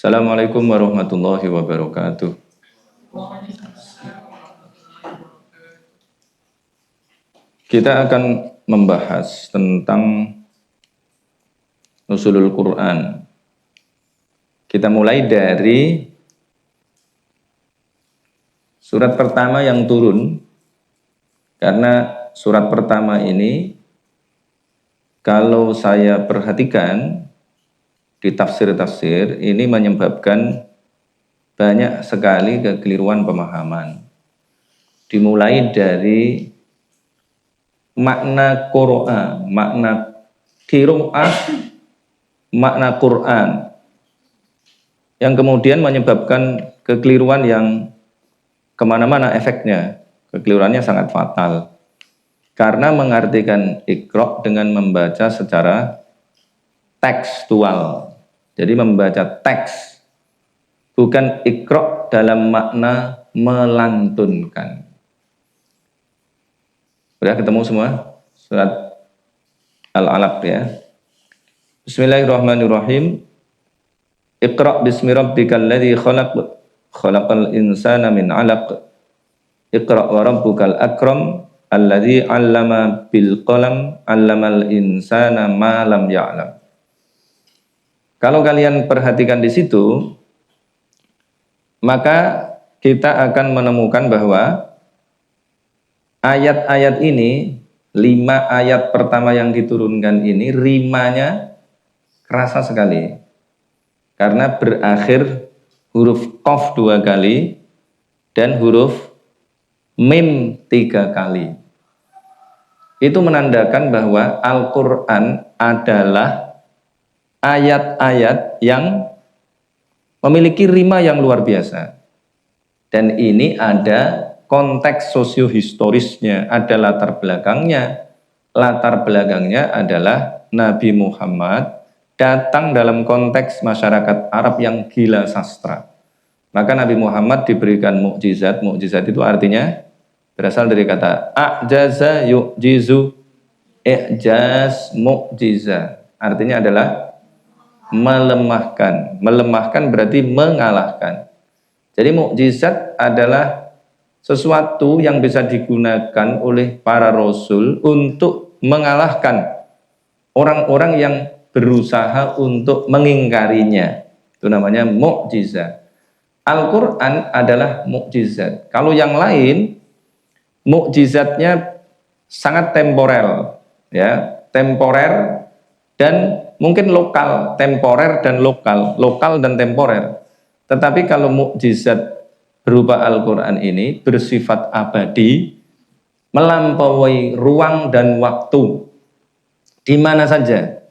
Assalamualaikum warahmatullahi wabarakatuh. Kita akan membahas tentang Nuzulul Quran. Kita mulai dari surat pertama yang turun, karena surat pertama ini kalau saya perhatikan di tafsir-tafsir ini menyebabkan banyak sekali kekeliruan pemahaman. Dimulai dari makna Qur'an, makna qiraah, makna Quran, yang kemudian menyebabkan kekeliruan yang kemana-mana efeknya. Kekeliruannya sangat fatal. Karena mengartikan Iqra dengan membaca secara tekstual. Jadi membaca teks, bukan Iqra dalam makna melantunkan. Sudah ketemu semua? Surat Al-Alaq ya. Bismillahirrahmanirrahim. Iqra bismi rabbikal ladzi khalaq, khalaqal insana min 'alaq. Iqra wa rabbukal akram alladzi 'allama bil qalam 'allamal insana ma lam ya'lam. Kalau kalian perhatikan di situ, maka kita akan menemukan bahwa ayat-ayat ini, 5 ayat pertama yang diturunkan ini, rimanya kerasa sekali. Karena berakhir huruf Qaf 2 kali dan huruf Mim 3 kali. Itu menandakan bahwa Al-Quran adalah ayat-ayat yang memiliki rima yang luar biasa. Dan ini ada konteks sosiohistorisnya, ada latar belakangnya. Latar belakangnya adalah Nabi Muhammad datang dalam konteks masyarakat Arab yang gila sastra. Maka Nabi Muhammad diberikan mukjizat. Mukjizat itu artinya berasal dari kata a'jaza yu'jizu, i'jaz, mukjizat. Artinya adalah melemahkan. Melemahkan berarti mengalahkan. Jadi mukjizat adalah sesuatu yang bisa digunakan oleh para rasul untuk mengalahkan orang-orang yang berusaha untuk mengingkarinya. Itu namanya mukjizat. Al-Quran adalah mukjizat. Kalau yang lain, mukjizatnya sangat temporer, ya, temporer dan mungkin lokal, temporer dan lokal dan temporer. Tetapi kalau mukjizat berupa Al-Quran ini bersifat abadi, melampaui ruang dan waktu, di mana saja.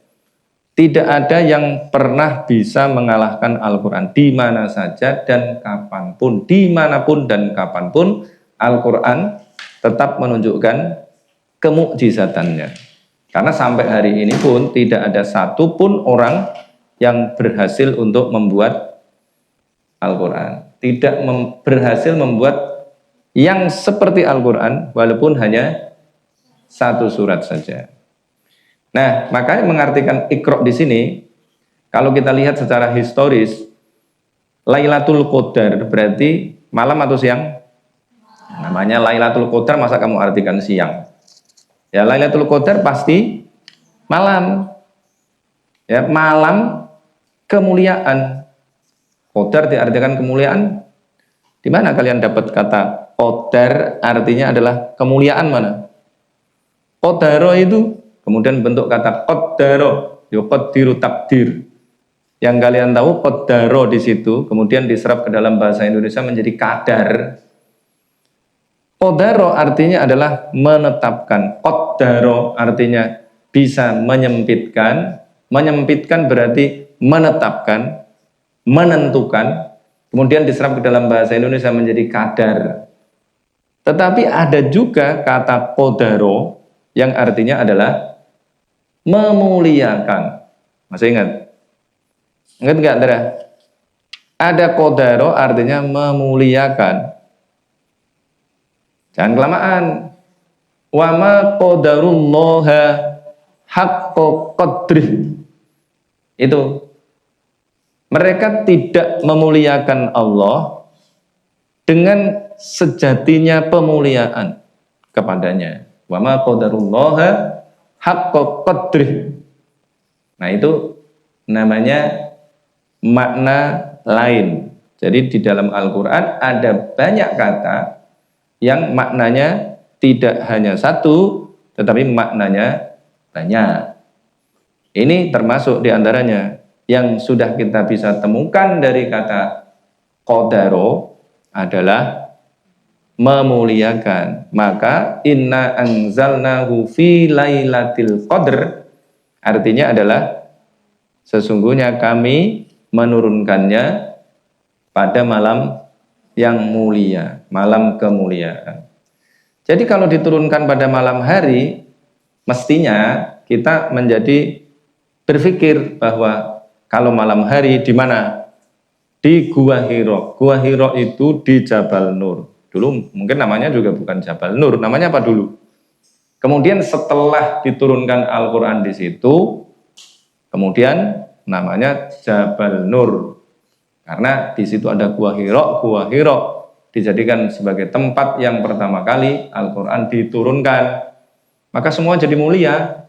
Tidak ada yang pernah bisa mengalahkan Al-Quran, di mana saja dan kapanpun, dimanapun dan kapanpun, Al-Quran tetap menunjukkan kemukjizatannya. Karena sampai hari ini pun tidak ada satupun orang yang berhasil untuk membuat Al-Quran. Tidak berhasil membuat yang seperti Al-Quran, walaupun hanya 1 surat saja. Nah, makanya mengartikan Iqra di sini, kalau kita lihat secara historis, Lailatul Qadar berarti malam atau siang? Namanya Lailatul Qadar, masa kamu artikan siang? Ya, Lailatul Qadar pasti malam. Ya, malam kemuliaan. Qadar diartikan kemuliaan. Di mana kalian dapat kata Qadar artinya adalah kemuliaan mana? Qadaro itu kemudian bentuk kata qaddaro, yuqaddiru takdir. Yang kalian tahu qaddaro di situ, kemudian diserap ke dalam bahasa Indonesia menjadi kadar. Qaddaro artinya adalah menetapkan. Qaddaro artinya bisa menyempitkan. Menyempitkan berarti menetapkan, menentukan. Kemudian diserap ke dalam bahasa Indonesia menjadi kadar. Tetapi ada juga kata qaddaro yang artinya adalah memuliakan. Masih ingat? Ingat enggak, Dara? Ada qadaro artinya memuliakan. Jangan kelamaan. Wa ma qadarullaha haqqa qadrih. Itu Mereka tidak memuliakan Allah dengan sejatinya pemuliaan kepadanya. Wa ma qadarullaha haqqa qadrih. Nah, itu namanya makna lain. Jadi di dalam Al-Qur'an ada banyak kata yang maknanya tidak hanya satu, tetapi maknanya banyak. Ini termasuk diantaranya yang sudah kita bisa temukan dari kata qadaro adalah memuliakan. Maka inna anzalnahu fi lailatul qadr artinya adalah sesungguhnya kami menurunkannya pada malam yang mulia, malam kemuliaan. Jadi kalau diturunkan pada malam hari, mestinya kita menjadi berpikir bahwa kalau malam hari di mana? Di Gua Hiro. Gua Hiro itu di Jabal Nur. Dulu mungkin namanya juga bukan Jabal Nur, namanya apa dulu? Kemudian setelah diturunkan Al-Quran di situ, kemudian namanya Jabal Nur. Karena di situ ada Gua Hiro. Gua Hiro dijadikan sebagai tempat yang pertama kali Al-Quran diturunkan. Maka semua jadi mulia.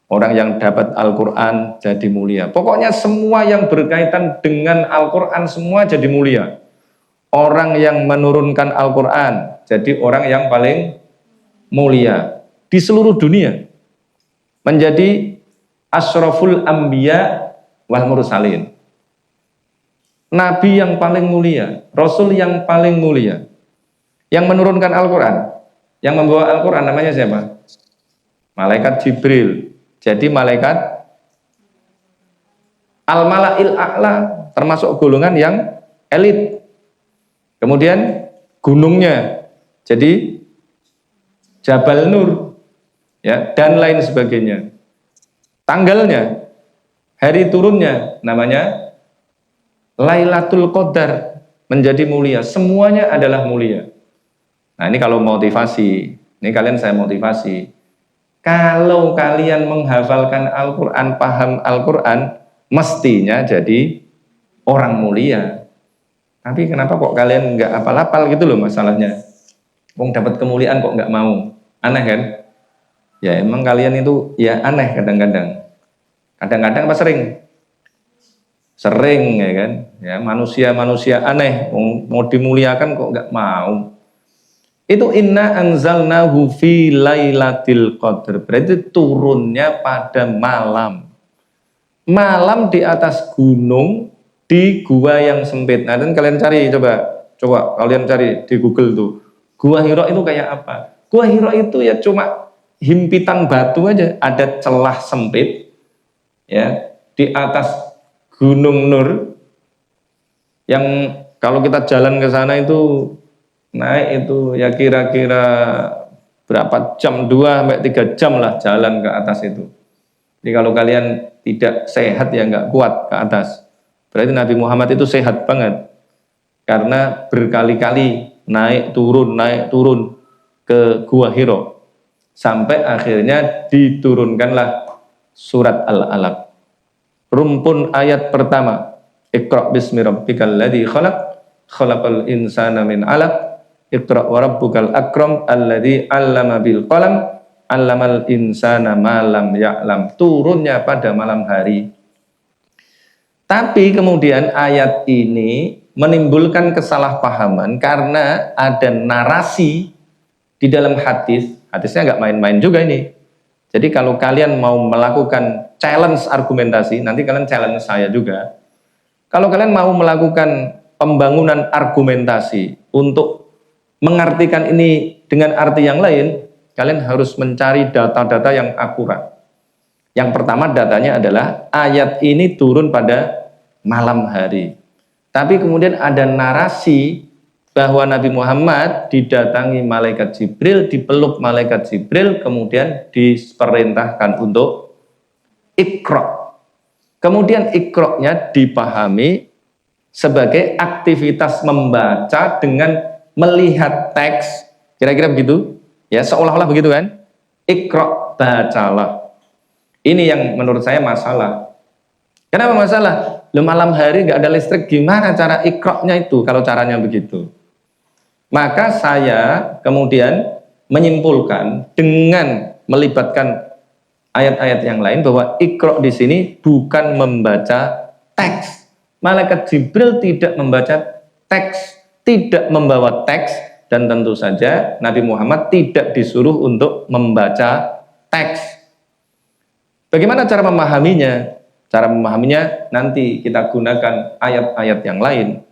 Orang yang dapat Al-Quran jadi mulia. Pokoknya semua yang berkaitan dengan Al-Quran semua jadi mulia. Orang yang menurunkan Al-Quran jadi orang yang paling mulia di seluruh dunia. Menjadi asyraful anbiya wal mursalin. Nabi yang paling mulia, Rasul yang paling mulia. Yang menurunkan Al-Quran, yang membawa Al-Quran namanya siapa? Malaikat Jibril. Jadi malaikat Al-Mala'il A'la termasuk golongan yang elit. Kemudian gunungnya jadi Jabal Nur, ya, dan lain sebagainya. Tanggalnya, hari turunnya namanya Lailatul Qadar, menjadi mulia. Semuanya adalah mulia. Nah, ini kalau motivasi, ini kalian saya motivasi. Kalau kalian menghafalkan Al-Quran, paham Al-Quran, mestinya jadi orang mulia. Tapi kenapa kok kalian nggak hafal-hafal gitu loh masalahnya. Wong dapat kemuliaan kok nggak mau. Aneh kan? Ya emang kalian itu ya aneh kadang-kadang. Kadang-kadang apa sering? Sering ya kan? Ya manusia-manusia aneh. Mau dimuliakan kok nggak mau. Itu inna anzalnahu fi lailatul qadr. Berarti turunnya pada malam. Malam di atas gunung di gua yang sempit. Nah, dan kalian cari coba kalian cari di Google tuh. Gua Hiro itu kayak apa? Gua Hiro itu ya cuma himpitan batu aja, ada celah sempit ya di atas Gunung Nur yang kalau kita jalan ke sana itu naik itu ya kira-kira berapa jam, 2-3 jam lah jalan ke atas itu. Jadi kalau kalian tidak sehat ya nggak kuat ke atas. Berarti Nabi Muhammad itu sehat banget. Karena berkali-kali naik turun ke Gua Hiro. Sampai akhirnya diturunkanlah surat Al-Alaq. Rumpun ayat pertama. Iqra' bismi rabbikal ladzi khalaq, khalaqal insana min 'alaq. Iqra' wa rabbukal akram alladzi 'allama bil qalam 'allamal insana ma lam ya'lam. Turunnya pada malam hari. Tapi kemudian ayat ini menimbulkan kesalahpahaman karena ada narasi di dalam hadis. Hadisnya nggak main-main juga ini. Jadi kalau kalian mau melakukan challenge argumentasi, nanti kalian challenge saya juga. Kalau kalian mau melakukan pembangunan argumentasi untuk mengartikan ini dengan arti yang lain, kalian harus mencari data-data yang akurat. Yang pertama datanya adalah ayat ini turun pada malam hari. Tapi kemudian ada narasi bahwa Nabi Muhammad didatangi malaikat Jibril, dipeluk malaikat Jibril, kemudian diperintahkan untuk Iqra. Kemudian Iqra-nya dipahami sebagai aktivitas membaca dengan melihat teks, kira-kira begitu ya, seolah-olah begitu kan. Iqra, bacalah. Ini yang menurut saya masalah. Kenapa masalah? Lu malam hari nggak ada listrik, gimana cara ikroknya itu kalau caranya begitu? Maka saya kemudian menyimpulkan dengan melibatkan ayat-ayat yang lain bahwa ikrok di sini bukan membaca teks. Malaikat Jibril tidak membaca teks, tidak membawa teks, dan tentu saja Nabi Muhammad tidak disuruh untuk membaca teks. Bagaimana cara memahaminya? Cara memahaminya nanti kita gunakan ayat-ayat yang lain.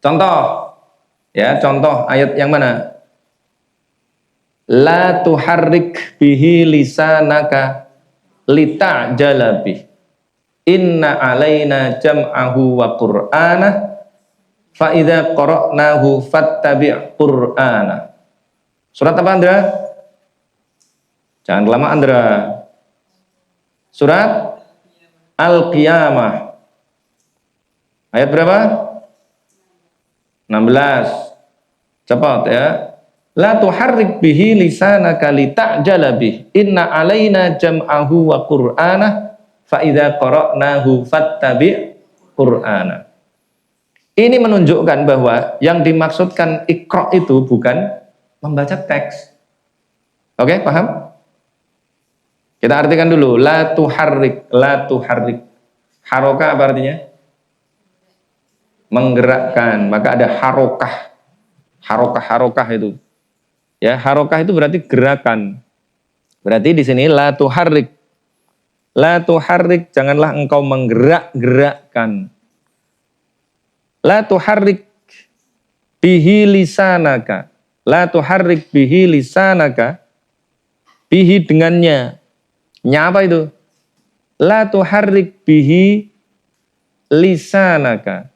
Contoh, ya, contoh ayat yang mana? La tuharrik bihi lisanaka lita'jala bih. Inna alaina jam'ahu wa qur'anah fa idza qara'nahu fattabi' qur'ana. Surat apa, Andra? Jangan lama, Andra. Surat Al-Qiyamah. Ayat berapa? 16. Cepat ya. La tuharrik bihi lisanaka lita'jala bih. Inna alaina jam'ahu wa qur'anah fa idza qara'nahu fattabi' qur'ana. Ini menunjukkan bahwa yang dimaksudkan iqra' itu bukan membaca teks. Oke, paham? Kita artikan dulu, la tuharrik, la tuharrik. Harokah apa artinya? Menggerakkan. Maka ada harokah. Harokah itu. Ya, harokah itu berarti gerakan. Berarti di sini la tuharrik. La tuharrik, janganlah engkau menggerak-gerakkan. La tuharrik bihi lisanaka. La tuharrik bihi lisanaka. Bihi dengannya. Nya apa itu? La tuharrik bihi lisanaka.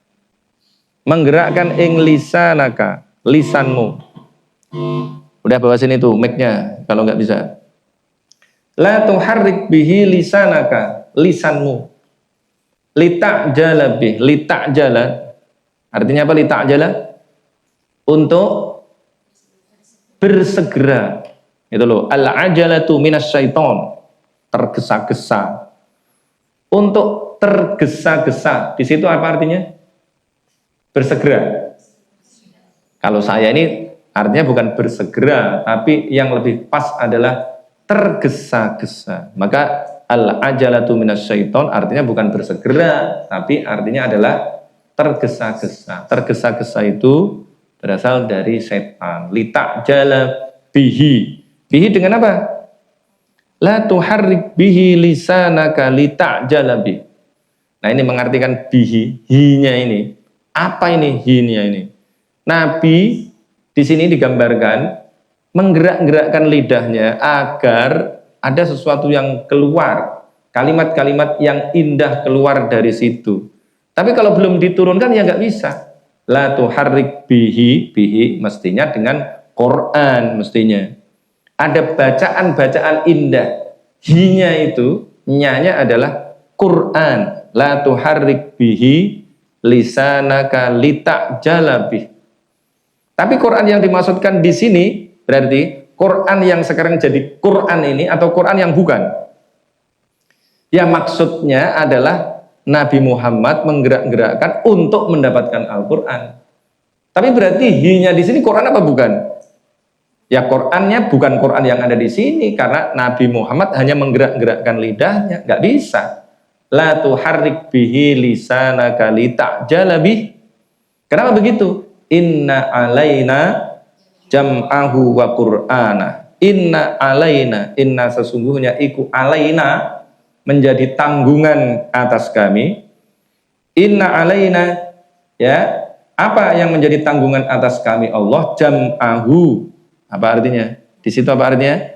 Menggerakkan ing lisanaka, lisanmu. Udah bawa sini tuh mic-nya kalau nggak bisa. La tuharrik bihi lisanaka, lisanmu. Lita'jala bih, lita'jala. Artinya apa lita'jala? Untuk bersegera. Itu loh, al-ajalatu minas syaiton. Tergesa-gesa. Untuk tergesa-gesa. Di situ apa artinya? Bersegera. Kalau saya ini artinya bukan bersegera, tapi yang lebih pas adalah tergesa-gesa. Maka al-ajalatu minas syaiton artinya bukan bersegera, tapi artinya adalah tergesa-gesa. Tergesa-gesa itu berasal dari setan. Lita'jala bihi. Bihi dengan apa? La tuharrik bihi lisanaka lita'jala bih. Nah, ini mengartikan bihi, hi-nya ini. Apa ini hi-nya ini? Nabi di sini digambarkan menggerak-gerakkan lidahnya agar ada sesuatu yang keluar, kalimat-kalimat yang indah keluar dari situ. Tapi kalau belum diturunkan ya nggak bisa. La tuharrik bihi, bihi mestinya dengan Quran mestinya. Ada bacaan-bacaan indah. Hi-nya itu, nya-nya adalah Quran. La tuharrik bihi lisanaka lita'jala bih. Tapi Quran yang dimaksudkan di sini berarti Quran yang sekarang jadi Quran ini atau Quran yang bukan. Ya maksudnya adalah Nabi Muhammad menggerak-gerakkan untuk mendapatkan Al-Quran. Tapi berarti hi-nya di sini Quran apa bukan? Ya Qurannya bukan Quran yang ada di sini karena Nabi Muhammad hanya menggerak-gerakkan lidahnya, nggak bisa. La tuharrik bihi lisanaka lita'jala bih. Kenapa begitu? Inna alaina jam'ahu wa qur'ana. Inna alaina, inna sesungguhnya iku alaina menjadi tanggungan atas kami. Inna alaina, ya, apa yang menjadi tanggungan atas kami Allah? Jam'ahu. Apa artinya? Di situ apa artinya?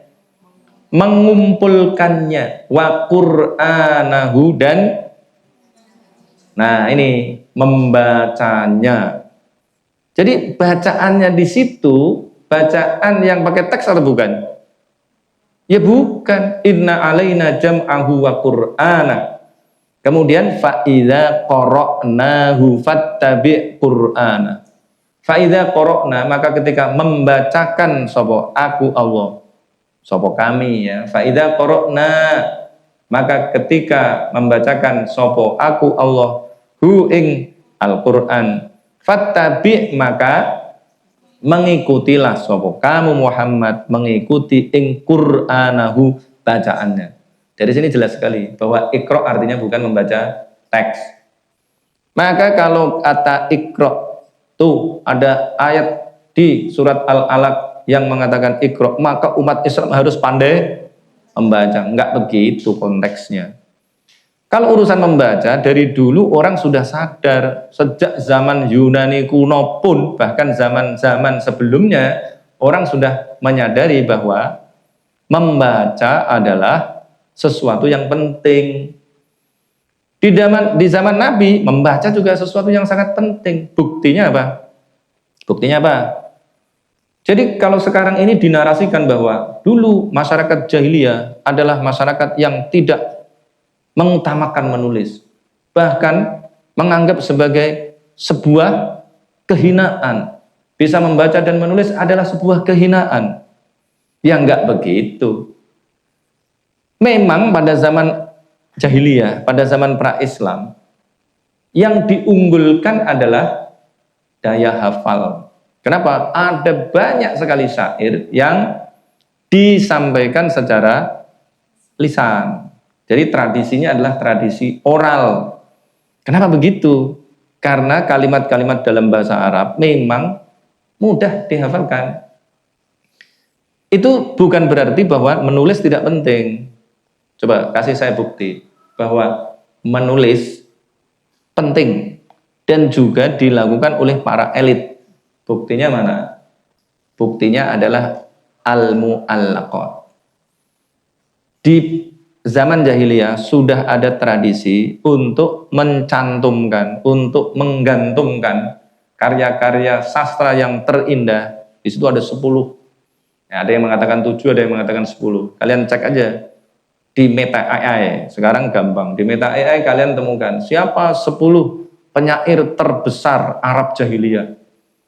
Mengumpulkannya. Wa qur'anahu dan nah ini membacanya. Jadi bacaannya di situ bacaan yang pakai teks atau bukan? Ya bukan. Inna alaina jam'ahu wa qur'ana. Kemudian fa idza qara'nahu fattabi' qur'ana. Fa'idha qara'na, maka ketika membacakan sapa aku Allah, sapa kami ya. Fa'idha qara'na, Maka ketika membacakan sopo aku Allah hu ing Al-Quran, fattabi maka mengikutilah sopo kamu Muhammad, mengikuti ing Qur'anahu bacaannya. Dari sini jelas sekali bahwa ikro artinya bukan membaca teks. Maka kalau kata ikro tuh ada ayat di surat Al-Alaq yang mengatakan ikro, maka umat Islam harus pandai membaca. Enggak begitu konteksnya. Kalau urusan membaca, dari dulu orang sudah sadar. Sejak zaman Yunani kuno pun, bahkan zaman-zaman sebelumnya, orang sudah menyadari bahwa membaca adalah sesuatu yang penting. Di zaman Nabi, membaca juga sesuatu yang sangat penting. Buktinya apa? Buktinya apa? Jadi kalau sekarang ini dinarasikan bahwa dulu masyarakat jahiliyah adalah masyarakat yang tidak mengutamakan menulis, bahkan menganggap sebagai sebuah kehinaan. Bisa membaca dan menulis adalah sebuah kehinaan. Ya enggak begitu. Memang pada zaman jahiliyah, pada zaman pra-Islam, yang diunggulkan adalah daya hafal. Kenapa? Ada banyak sekali syair yang disampaikan secara lisan. Jadi tradisinya adalah tradisi oral. Kenapa begitu? Karena kalimat-kalimat dalam bahasa Arab memang mudah dihafalkan. Itu bukan berarti bahwa menulis tidak penting. Coba kasih saya bukti bahwa menulis penting dan juga dilakukan oleh para elit. Buktinya mana? Buktinya adalah al-mu'allaqat. Di zaman jahiliyah sudah ada tradisi untuk mencantumkan, untuk menggantungkan karya-karya sastra yang terindah. Di situ ada 10. Ya, ada yang mengatakan 7, ada yang mengatakan 10. Kalian cek aja di Meta AI. Sekarang gampang. Di Meta AI kalian temukan siapa 10 penyair terbesar Arab jahiliyah.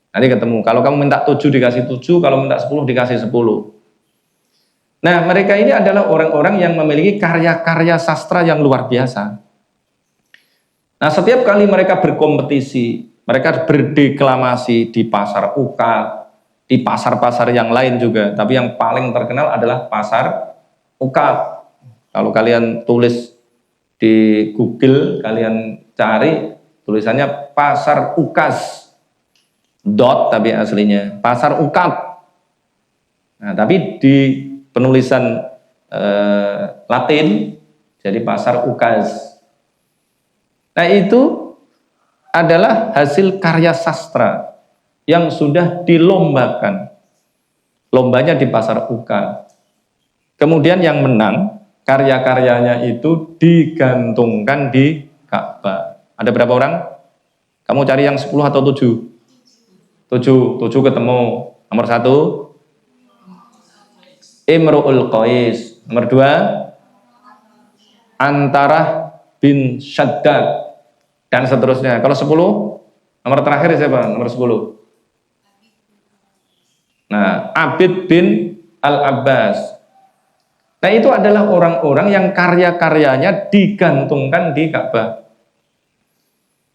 Nanti ketemu. Kalau kamu minta 7 dikasih 7, kalau minta 10 dikasih 10. Nah, mereka ini adalah orang-orang yang memiliki karya-karya sastra yang luar biasa. Nah, setiap kali mereka berkompetisi, mereka berdeklamasi di pasar Ukal, di pasar-pasar yang lain juga. Tapi yang paling terkenal adalah pasar Ukal. Kalau kalian tulis di Google, kalian cari tulisannya pasar Ukas. Tapi aslinya pasar Ukal. Nah, tapi di penulisan Latin jadi pasar Ukaz. Nah, itu adalah hasil karya sastra yang sudah dilombakan. Lombanya di pasar Ukaz. Kemudian yang menang, karya-karyanya itu digantungkan di Ka'bah. Ada berapa orang? Kamu cari yang 10 atau 7? 7 ketemu. Nomor 1 Imru'ul Qais. Nomor 2 Antarah bin Shaddad. Dan seterusnya. Kalau 10, nomor terakhir siapa? Nomor 10. Nah, Abid bin Al-Abbas. Nah, itu adalah orang-orang yang karya-karyanya digantungkan di Ka'bah.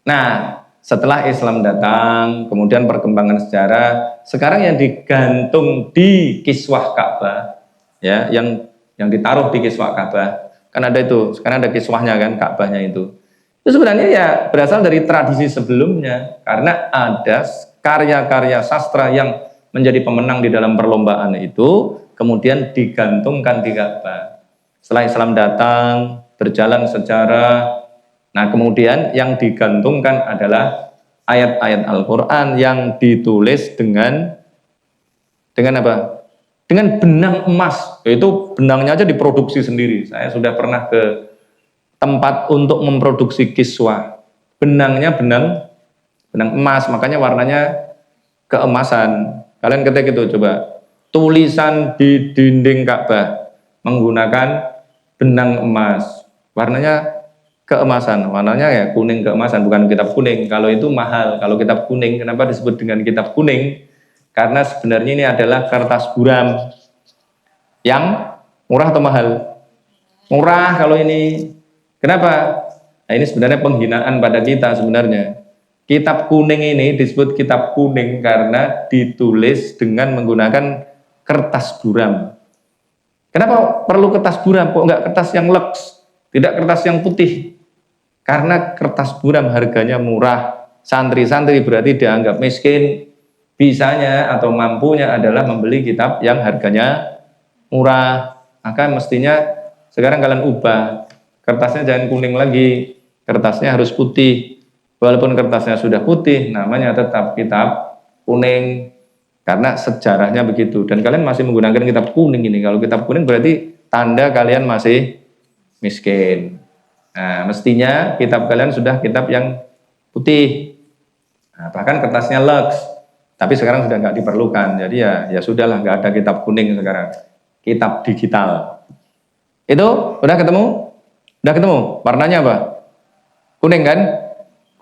Nah, setelah Islam datang, kemudian perkembangan sejarah, sekarang yang digantung di kiswah Ka'bah, ya, yang ditaruh di kiswah Ka'bah, kan ada itu, sekarang ada kiswahnya kan, Ka'bahnya itu sebenarnya ya berasal dari tradisi sebelumnya, karena ada karya-karya sastra yang menjadi pemenang di dalam perlombaan itu, kemudian digantungkan di Ka'bah. Setelah Islam datang, berjalan sejarah. Nah, kemudian yang digantungkan adalah ayat-ayat Al-Quran yang ditulis dengan apa? Dengan benang emas. Yaitu benangnya aja diproduksi sendiri. Saya sudah pernah ke tempat untuk memproduksi kiswah. Benangnya benang emas, makanya warnanya keemasan. Kalian ketik itu coba. Tulisan di dinding Ka'bah menggunakan benang emas. Warnanya keemasan, warnanya ya kuning keemasan, bukan kitab kuning. Kalau itu mahal. Kalau kitab kuning, kenapa disebut dengan kitab kuning? Karena sebenarnya ini adalah kertas buram yang murah atau mahal? Murah kalau ini. Kenapa? Nah, ini sebenarnya penghinaan pada kita sebenarnya. Kitab kuning ini disebut kitab kuning karena ditulis dengan menggunakan kertas buram. Kenapa perlu kertas buram? Kok enggak kertas yang leks? Tidak kertas yang putih? Karena kertas buram harganya murah. Santri-santri berarti dianggap miskin. Bisanya atau mampunya adalah membeli kitab yang harganya murah. Maka mestinya sekarang kalian ubah. Kertasnya jangan kuning lagi. Kertasnya harus putih. Walaupun kertasnya sudah putih, namanya tetap kitab kuning. Karena sejarahnya begitu. Dan kalian masih menggunakan kitab kuning ini. Kalau kitab kuning berarti tanda kalian masih miskin. Nah, mestinya kitab kalian sudah kitab yang putih. Nah, bahkan kertasnya lux. Tapi sekarang sudah nggak diperlukan. Jadi ya sudahlah, nggak ada kitab kuning sekarang. Kitab digital. Itu udah ketemu? Udah ketemu? Warnanya apa? Kuning kan?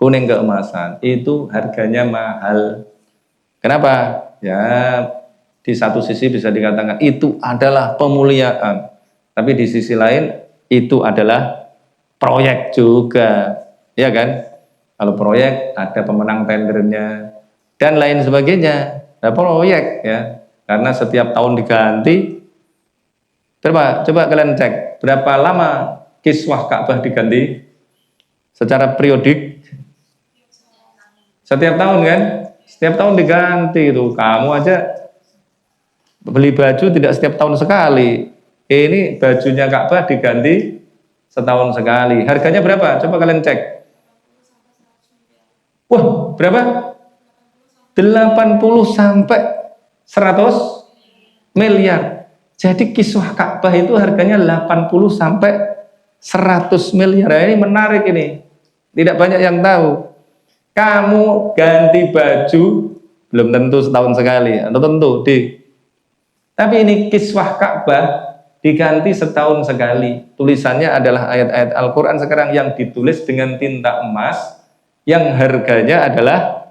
Kuning keemasan. Itu harganya mahal. Kenapa? Ya, di satu sisi bisa dikatakan itu adalah pemuliaan. Tapi di sisi lain itu adalah proyek juga, ya kan? Kalau proyek ada pemenang tendernya dan lain sebagainya. Nah, proyek ya, karena setiap tahun diganti. Coba kalian cek berapa lama kiswah Ka'bah diganti secara periodik. Setiap tahun kan? Setiap tahun diganti itu. Kamu aja beli baju tidak setiap tahun sekali. Ini bajunya Ka'bah diganti setahun sekali. Harganya berapa? Coba kalian cek. Wah, berapa? 80 sampai 100 miliar. Jadi kiswah Ka'bah itu harganya 80 sampai 100 miliar. Nah, ini menarik ini. Tidak banyak yang tahu. Kamu ganti baju belum tentu setahun sekali, atau tentu tapi ini kiswah Ka'bah diganti setahun sekali. Tulisannya adalah ayat-ayat Al-Quran sekarang yang ditulis dengan tinta emas yang harganya adalah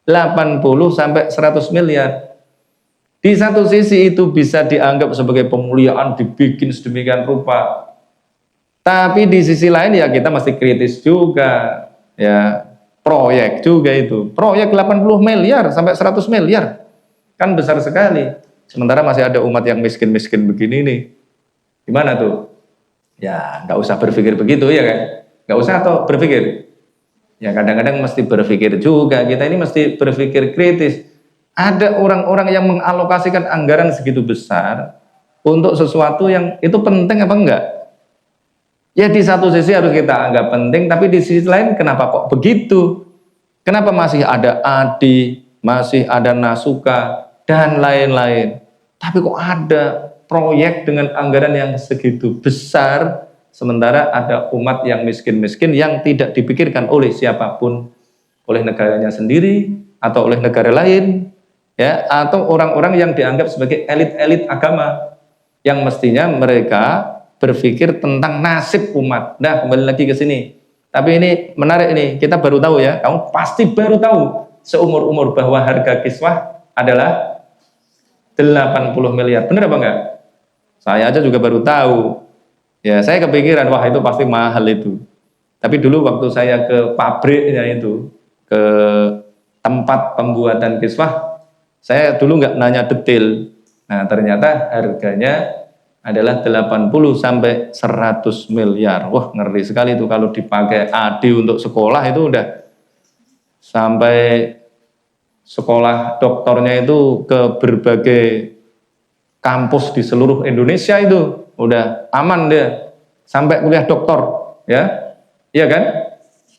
80 sampai 100 miliar. Di satu sisi itu bisa dianggap sebagai pemuliaan, dibikin sedemikian rupa. Tapi di sisi lain ya kita masih kritis juga. Ya, proyek juga itu. Proyek 80 miliar sampai 100 miliar. Kan besar sekali. Sementara masih ada umat yang miskin-miskin begini nih. Gimana tuh? Ya, nggak usah berpikir begitu ya kan? Nggak usah atau berpikir? Ya kadang-kadang mesti berpikir juga. Kita ini mesti berpikir kritis. Ada orang-orang yang mengalokasikan anggaran segitu besar untuk sesuatu yang itu penting apa enggak? Ya di satu sisi harus kita anggap penting, tapi di sisi lain kenapa kok begitu? Kenapa masih ada ADI, masih ada Nasuka, dan lain-lain? Tapi kok ada proyek dengan anggaran yang segitu besar, sementara ada umat yang miskin-miskin yang tidak dipikirkan oleh siapapun, oleh negaranya sendiri, atau oleh negara lain, ya, atau orang-orang yang dianggap sebagai elit-elit agama, yang mestinya mereka berpikir tentang nasib umat. Nah, kembali lagi ke sini. Tapi ini menarik ini, kita baru tahu ya, kamu pasti baru tahu seumur-umur bahwa harga kiswah adalah 80 miliar. Benar apa enggak? Saya aja juga baru tahu. Ya, saya kepikiran, wah itu pasti mahal itu. Tapi dulu waktu saya ke pabriknya itu, ke tempat pembuatan kiswah, saya dulu nggak nanya detail. Nah, ternyata harganya adalah 80 sampai 100 miliar. Wah, ngeri sekali itu kalau dipakai ADI untuk sekolah itu udah sampai sekolah doktornya itu ke berbagai kampus di seluruh Indonesia itu udah aman dia sampai kuliah doktor, ya. Iya kan?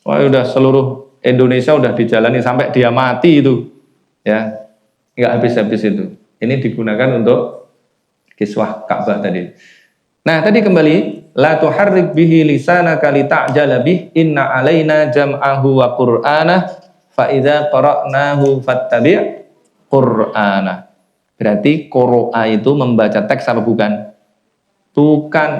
Wah, udah seluruh Indonesia udah dijalani sampai dia mati itu. Ya. Nggak habis-habis itu. Ini digunakan untuk kiswah Ka'bah tadi. Nah, tadi kembali la tuharrik bihi lisanaka lita'jala bih inna alaina jam'ahu wa qur'anah fa idza qara'nahu fattabi' qur'anah. Berarti qira'a itu membaca teks apa bukan? Bukan.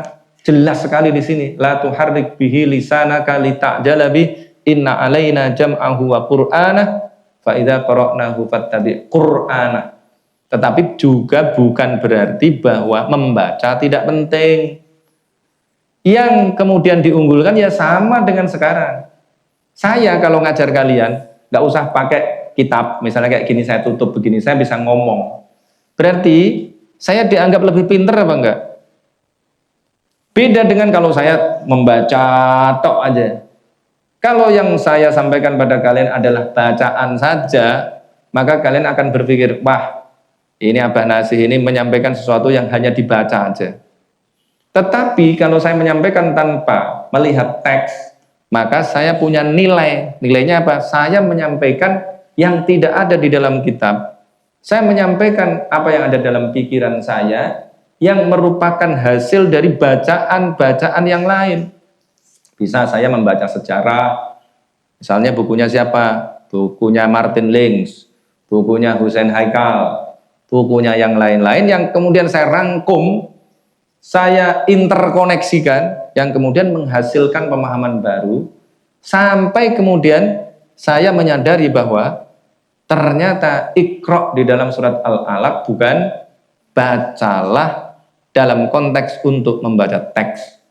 Jelas sekali di sini la tuharrik bihi lisanaka lita'jala bih inna alaina jam'ahu wa qur'anah fa idza qara'nahu fattabi' qur'anah. Tetapi juga bukan berarti bahwa membaca tidak penting. Yang kemudian diunggulkan ya sama dengan sekarang. Saya kalau ngajar kalian, nggak usah pakai kitab, misalnya kayak gini saya tutup begini, saya bisa ngomong. Berarti saya dianggap lebih pinter apa enggak? Beda dengan kalau saya membaca tok aja. Kalau yang saya sampaikan pada kalian adalah bacaan saja, maka kalian akan berpikir, wah, ini Abah Nasih ini menyampaikan sesuatu yang hanya dibaca aja. Tetapi kalau saya menyampaikan tanpa melihat teks, maka saya punya nilai. Nilainya apa? Saya menyampaikan yang tidak ada di dalam kitab. Saya menyampaikan apa yang ada dalam pikiran saya, yang merupakan hasil dari bacaan-bacaan yang lain. Bisa saya membaca sejarah, misalnya bukunya siapa? Bukunya Martin Lings, bukunya Hussein Haikal, bukunya yang lain-lain yang kemudian saya rangkum, saya interkoneksikan, yang kemudian menghasilkan pemahaman baru, sampai kemudian saya menyadari bahwa ternyata Iqra di dalam surat Al-Alaq bukan bacalah dalam konteks untuk membaca teks.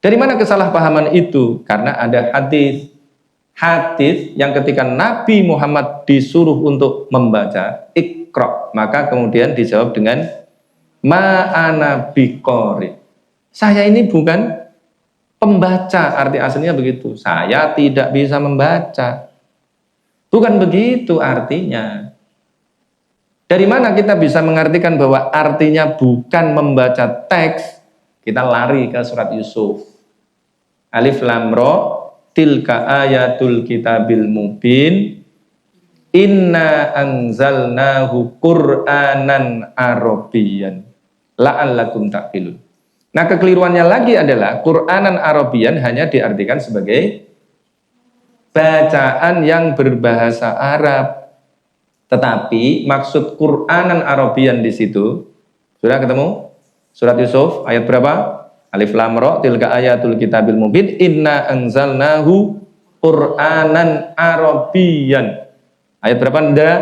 Dari mana kesalahpahaman itu? Karena ada hadis yang ketika Nabi Muhammad disuruh untuk membaca Iqra, maka kemudian dijawab dengan ma'ana biqori. Saya ini bukan pembaca, arti aslinya begitu. Saya tidak bisa membaca. Bukan begitu artinya. Dari mana kita bisa mengartikan bahwa artinya bukan membaca teks? Kita lari ke surat Yusuf. Alif lam ra, tilka ayatul kitabil mubin. Inna anzalnahu Qur'anan Arabiyyan la'allakum ta'qilun. Nah, kekeliruannya lagi adalah Qur'anan Arabiyyan hanya diartikan sebagai bacaan yang berbahasa Arab. Tetapi maksud Qur'anan Arabiyyan di situ sudah ketemu? Surat Yusuf ayat berapa? Alif lam ra tilka ayatul kitabil mubin inna anzalnahu Qur'anan Arabiyyan. Ayat berapa Ndra?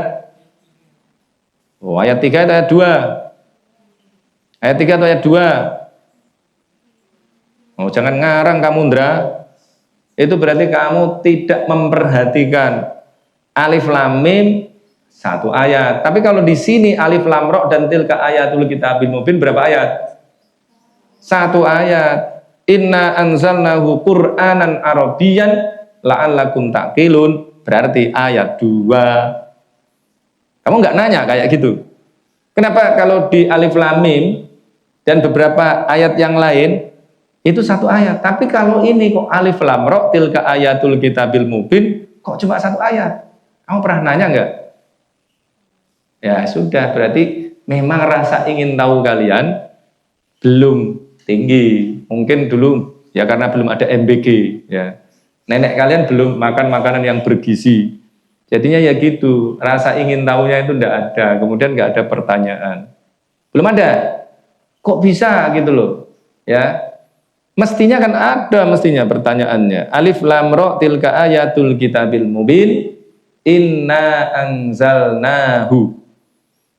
Oh, ayat 3 atau ayat 2? Ayat 3 atau ayat 2? Oh, jangan ngarang kamu Ndra. Itu berarti kamu tidak memperhatikan alif lam mim satu ayat. Tapi kalau di sini alif lam ra dan tilka ayatul kitabil mubin berapa ayat? Satu ayat. Inna anzalnahu Qur'anan Arabiyyan la'allakum ta'qilun. Berarti ayat 2. Kamu nggak nanya kayak gitu. Kenapa kalau di alif lam mim dan beberapa ayat yang lain itu satu ayat, tapi kalau ini kok alif lam ra tilka ayatul kitabil mubin kok cuma satu ayat? Kamu pernah nanya nggak? Ya sudah, berarti memang rasa ingin tahu kalian belum tinggi. Mungkin dulu ya karena belum ada MBG ya. Nenek kalian belum makan makanan yang bergizi. Jadinya ya gitu, rasa ingin tahunya itu enggak ada, kemudian enggak ada pertanyaan. Belum ada. Kok bisa gitu loh? Ya. Mestinya kan ada mestinya pertanyaannya. Alif lam ra tilka ayatul kitabil mubin inna anzalnahu.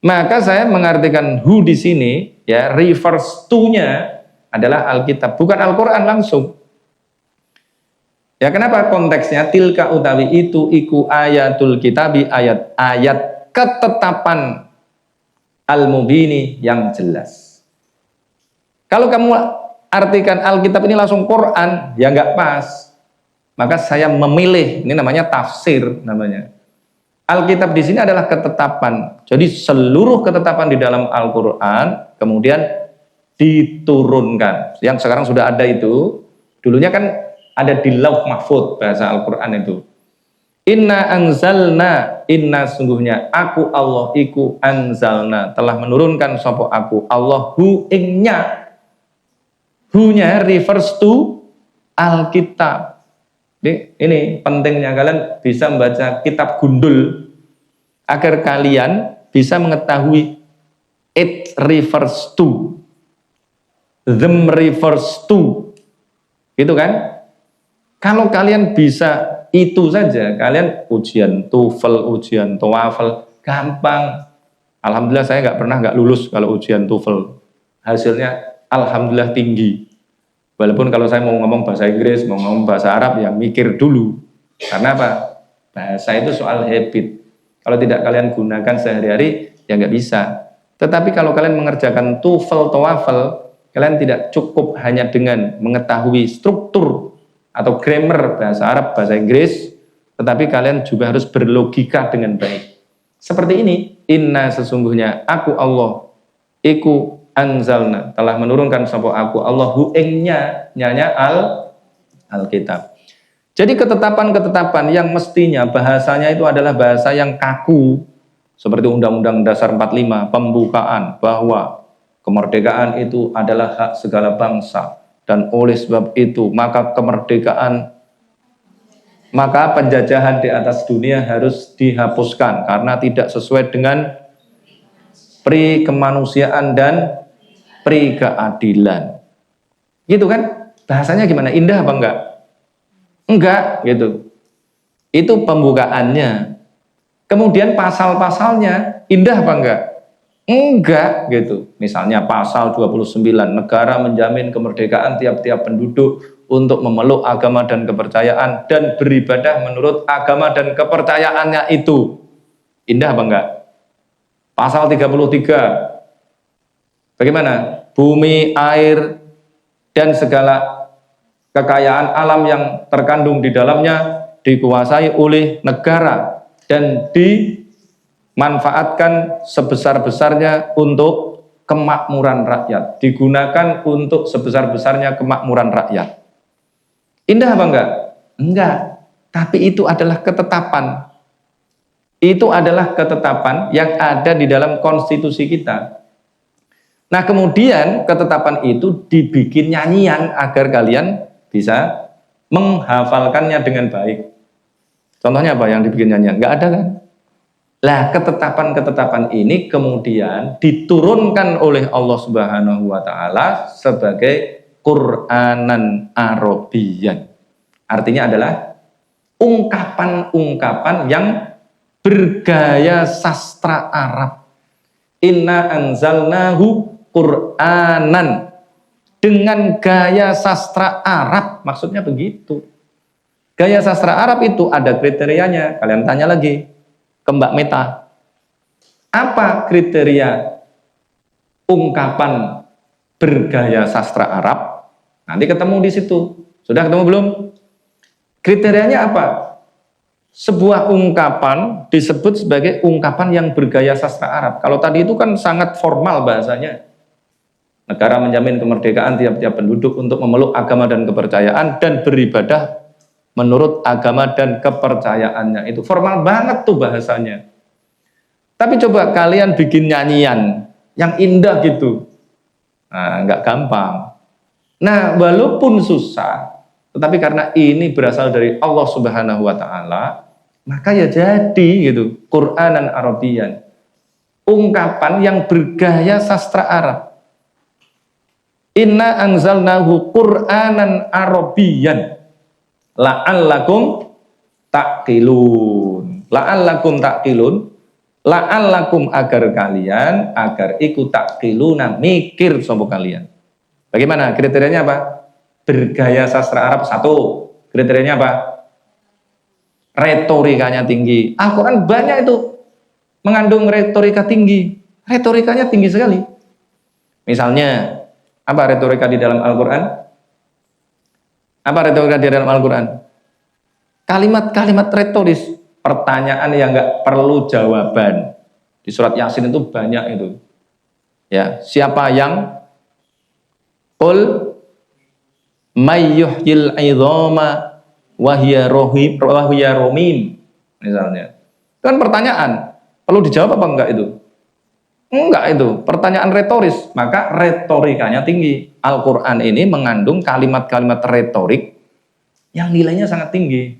Maka saya mengartikan hu di sini ya, refers to-nya adalah Alkitab, bukan Al-Qur'an langsung. Ya, kenapa konteksnya tilka utawi itu iku ayatul kitabi, ayat-ayat ketetapan al-mubini yang jelas. Kalau kamu artikan Alkitab ini langsung Quran, ya nggak pas. Maka saya memilih, ini namanya tafsir namanya. Alkitab di sini adalah ketetapan. Jadi seluruh ketetapan di dalam Al-Qur'an kemudian diturunkan. Yang sekarang sudah ada itu, dulunya kan ada di Lauh Mahfud bahasa Al-Quran itu. Inna anzalna, inna sungguhnya aku Allah iku anzalna telah menurunkan sopo aku Allah hu ingnya. Hu-nya refers to Alkitab. Ini pentingnya kalian bisa membaca kitab gundul agar kalian bisa mengetahui it refers to, them refers to, gitu kan? Kalau kalian bisa itu saja, kalian ujian TOEFL, ujian TOEFL, gampang. Alhamdulillah saya nggak lulus kalau ujian TOEFL. Hasilnya alhamdulillah tinggi. Walaupun kalau saya mau ngomong bahasa Inggris, mau ngomong bahasa Arab, ya mikir dulu. Karena apa? Bahasa itu soal habit. Kalau tidak kalian gunakan sehari-hari, ya nggak bisa. Tetapi kalau kalian mengerjakan TOEFL, TOEFL, kalian tidak cukup hanya dengan mengetahui struktur atau grammar bahasa Arab, bahasa Inggris, tetapi kalian juga harus berlogika dengan baik. Seperti ini, inna sesungguhnya aku Allah, iku anzalna, telah menurunkan sapa aku Allah hu ingnya nyanya Alkitab. Jadi ketetapan-ketetapan yang mestinya bahasanya itu adalah bahasa yang kaku, seperti Undang-Undang Dasar 45, pembukaan bahwa kemerdekaan itu adalah hak segala bangsa, dan oleh sebab itu maka penjajahan di atas dunia harus dihapuskan karena tidak sesuai dengan pri kemanusiaan dan pri keadilan. Gitu kan? Bahasanya gimana? Indah apa enggak? Enggak, gitu. Itu pembukaannya. Kemudian pasal-pasalnya indah apa enggak? Enggak, gitu. Misalnya pasal 29, negara menjamin kemerdekaan tiap-tiap penduduk untuk memeluk agama dan kepercayaan dan beribadah menurut agama dan kepercayaannya itu. Indah apa enggak? Pasal 33. Bagaimana? Bumi, air, dan segala kekayaan alam yang terkandung di dalamnya dikuasai oleh negara dan dimanfaatkan sebesar-besarnya untuk kemakmuran rakyat, digunakan untuk sebesar-besarnya kemakmuran rakyat. Indah apa enggak? Enggak. Tapi itu adalah ketetapan. Itu adalah ketetapan yang ada di dalam konstitusi kita. Nah, kemudian ketetapan itu dibikin nyanyian agar kalian bisa menghafalkannya dengan baik. Contohnya apa yang dibikin nyanyian? Enggak ada kan? Lah, ketetapan-ketetapan ini kemudian diturunkan oleh Allah Subhanahu wa taala sebagai Qur'anan Arabiyyan. Artinya adalah ungkapan-ungkapan yang bergaya sastra Arab. Inna anzalnahu Qur'anan, dengan gaya sastra Arab. Maksudnya begitu. Gaya sastra Arab itu ada kriterianya. Kalian tanya lagi ke Mbak Meta. Apa kriteria ungkapan bergaya sastra Arab? Nanti ketemu di situ. Sudah ketemu belum? Kriterianya apa? Sebuah ungkapan disebut sebagai ungkapan yang bergaya sastra Arab. Kalau tadi itu kan sangat formal bahasanya. Negara menjamin kemerdekaan tiap-tiap penduduk untuk memeluk agama dan kepercayaan dan beribadah menurut agama dan kepercayaannya. Itu formal banget tuh bahasanya. Tapi coba kalian bikin nyanyian yang indah gitu. Nah, nggak gampang. Nah, walaupun susah, tetapi karena ini berasal dari Allah Subhanahu wa taala, maka ya jadi gitu, Qur'anan Arabiyyan. Ungkapan yang bergaya sastra Arab. Inna anzalnahu Qur'anan Arabiyyan la'allakum ta'qilun. La'allakum ta'qilun. La'allakum agar kalian, agar ikut ta'qiluna, mikir sopo kalian. Bagaimana? Kriterianya apa? Bergaya sastra Arab. Satu. Kriterianya apa? Retorikanya tinggi. Al-Quran banyak itu mengandung retorika tinggi. Retorikanya tinggi sekali. Misalnya, apa retorika di dalam Al-Quran? Apa retorika di dalam Al-Quran? Kalimat-kalimat retoris. Pertanyaan yang nggak perlu jawaban. Di surat Yasin itu banyak itu. Ya, siapa yang Qul mayyuhyil idhama wahya romim, misalnya. Itu kan pertanyaan, perlu dijawab apa enggak itu? Enggak itu, pertanyaan retoris, maka retorikanya tinggi. Al-Quran ini mengandung kalimat-kalimat retorik yang nilainya sangat tinggi.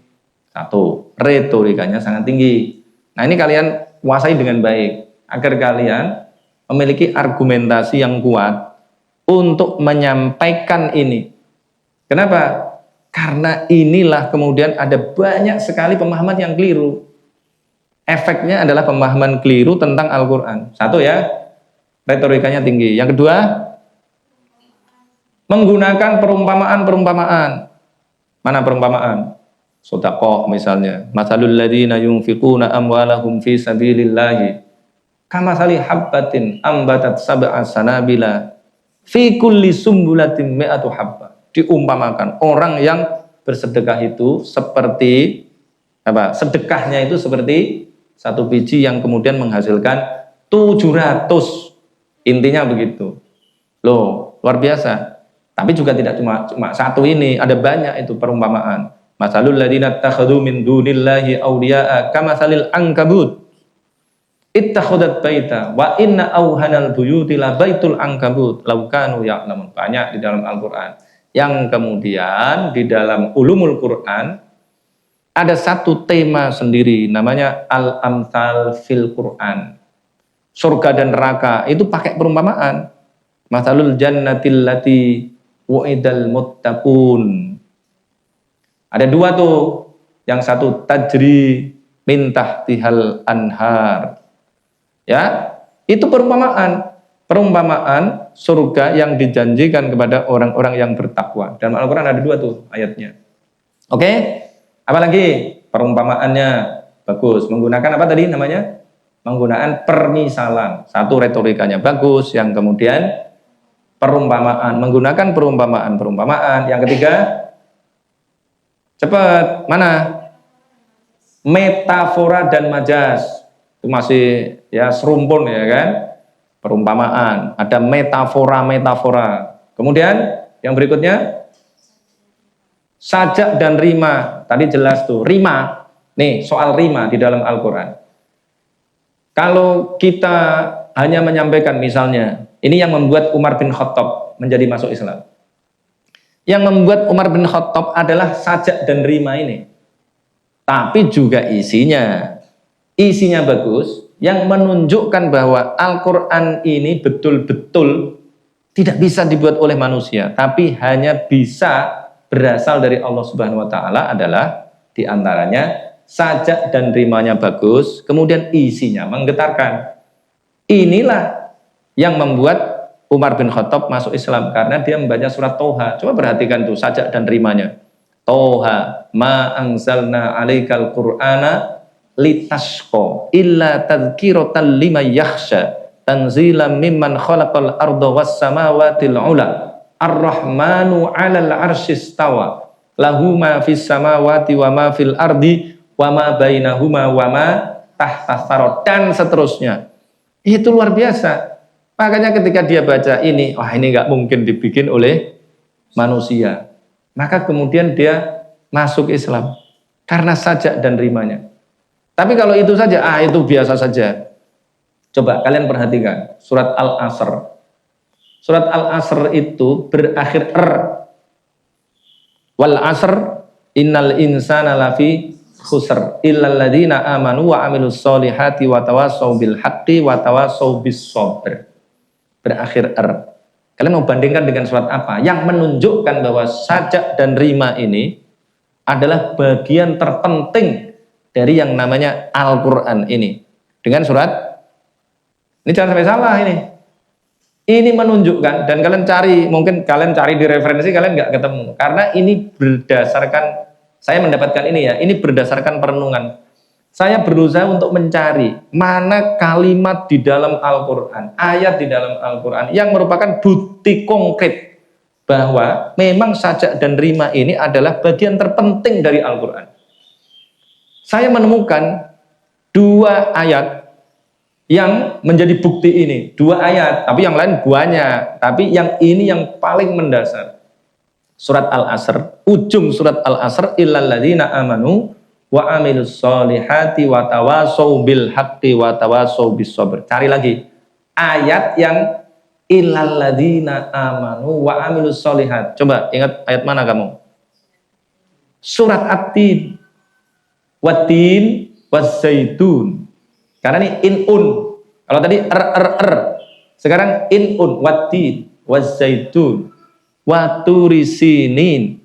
Satu, retorikanya sangat tinggi. Nah, ini kalian kuasai dengan baik, agar kalian memiliki argumentasi yang kuat untuk menyampaikan ini. Kenapa? Karena inilah kemudian ada banyak sekali pemahaman yang keliru. Efeknya adalah pemahaman keliru tentang Al-Quran. Satu ya, retorikanya tinggi. Yang kedua, menggunakan perumpamaan-perumpamaan. Mana perumpamaan? Sedekah misalnya, masalul ladzina yunfiquna amwalahum fi sabilillahi kamasali habbatin ambatat sab'a sanabila fi kulli sumbulatin mi'atu habba. Diumpamakan orang yang bersedekah itu seperti apa? Sedekahnya itu seperti satu biji yang kemudian menghasilkan 700. Intinya begitu. Loh, luar biasa. Tapi juga tidak cuma satu ini, ada banyak itu perumpamaan. Masalul ladzina takhadhu min dunillahi awliya'a kamatsalil ankabut ittakhadat baita wa inna awhanal buyuti la baitul ankabut law kanu ya'lamun. Banyak di dalam Al-Qur'an. Yang kemudian di dalam ulumul Qur'an ada satu tema sendiri namanya al-amsal fil Qur'an. Surga dan neraka itu pakai perumpamaan. Masalul jannatil lati wa'idal muttaqun. Ada dua tuh, yang satu tajri min tahtihal anhar. Ya, itu perumpamaan surga yang dijanjikan kepada orang-orang yang bertakwa. Dalam Al-Qur'an ada dua tuh ayatnya. Oke? Apalagi perumpamaannya bagus, menggunakan apa tadi namanya? Menggunakan permisalan. Satu retorikanya bagus, yang kemudian perumpamaan, menggunakan perumpamaan. Yang ketiga, cepat, mana? Metafora dan majas. Itu masih ya serumpun ya kan? Perumpamaan, ada metafora. Kemudian yang berikutnya sajak dan rima. Tadi jelas tuh, rima. Nih, soal rima di dalam Al-Qur'an. Kalau kita hanya menyampaikan misalnya, ini yang membuat Umar bin Khattab menjadi masuk Islam. Yang membuat Umar bin Khattab adalah sajak dan rima ini. Tapi juga isinya bagus, yang menunjukkan bahwa Al-Quran ini betul-betul tidak bisa dibuat oleh manusia, tapi hanya bisa berasal dari Allah Subhanahu wa Ta'ala adalah diantaranya sajak dan rimanya bagus, kemudian isinya menggetarkan. Inilah yang membuat Umar bin Khattab masuk Islam, karena dia membaca surat Toha. Coba perhatikan tuh sajak dan rimanya. Toha ma anzalna alaikal qur'ana litashqa illa tadhkiratan liman yakhsha tanzilan mimman khalaqal arda was samawati ula ar-rahmanu 'alal 'arsy istawa lahu ma fis samawati wa ma fil ardi wa ma bainahuma wa ma tahta tsara, dan seterusnya. Itu luar biasa. Makanya ketika dia baca ini, wah ini nggak mungkin dibikin oleh manusia. Maka kemudian dia masuk Islam karena sajak dan rimanya. Tapi kalau itu saja, itu biasa saja. Coba kalian perhatikan surat Al-Asr. Surat Al-Asr itu berakhir wal asr innal insana lafi khusr illal ladzina amanu wa amilus solihati wa tawassaw bil haqqi wa tawassaw bis sabr. Berakhir Kalian mau bandingkan dengan surat apa yang menunjukkan bahwa sajak dan rima ini adalah bagian terpenting dari yang namanya Al-Quran ini? Dengan surat ini, jangan sampai salah ini. Ini menunjukkan, dan kalian cari, mungkin kalian cari di referensi kalian nggak ketemu, karena ini berdasarkan, saya mendapatkan ini ya, ini berdasarkan perenungan. Saya berusaha untuk mencari mana kalimat di dalam Al-Quran, ayat di dalam Al-Quran yang merupakan bukti konkret bahwa memang sajak dan rima ini adalah bagian terpenting dari Al-Quran. Saya menemukan 2 ayat yang menjadi bukti ini. 2 ayat, tapi yang lain banyak. Tapi yang ini yang paling mendasar. Surat Al-Asr, ujung surat Al-Asr, illal ladzina amanu wa amilus solihati wa tawassaw bil haqqi wa tawassaw bis sabr. Cari lagi ayat yang illal ladzina amanu wa amilus solihat. Coba ingat ayat mana kamu? Surat At-Tin. Wat-tin was-zaitun. Karena ini inun. Kalau tadi sekarang inun, wat-tin was-zaitun wa turi sinin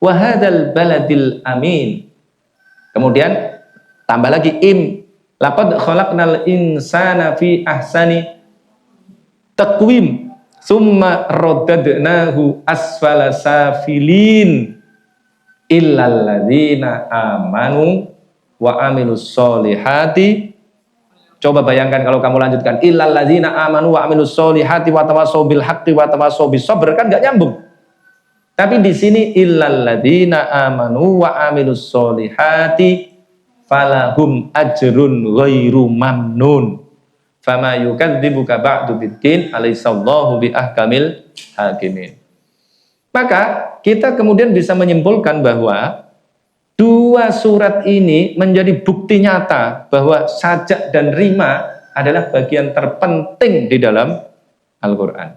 wa hadzal baladil amin. Kemudian tambah lagi laqad khalaqnal insana fi ahsani taqwim. summa radadnahu asfala safilin illal ladzina amanu wa amilus solihati. Coba bayangkan kalau kamu lanjutkan illal ladzina amanu wa amilus solihati wa tawassaw bil haqqi wa tawassaw bis sabr, kan enggak nyambung. Tapi di sini illal ladzina amanu wa amilus solihati falahum ajrun ghairu mamnun fama yukadzibuka ba'du biddin alaihissallahu bi ahkamil hakimin. Maka kita kemudian bisa menyimpulkan bahwa dua surat ini menjadi bukti nyata bahwa sajak dan rima adalah bagian terpenting di dalam Al-Quran.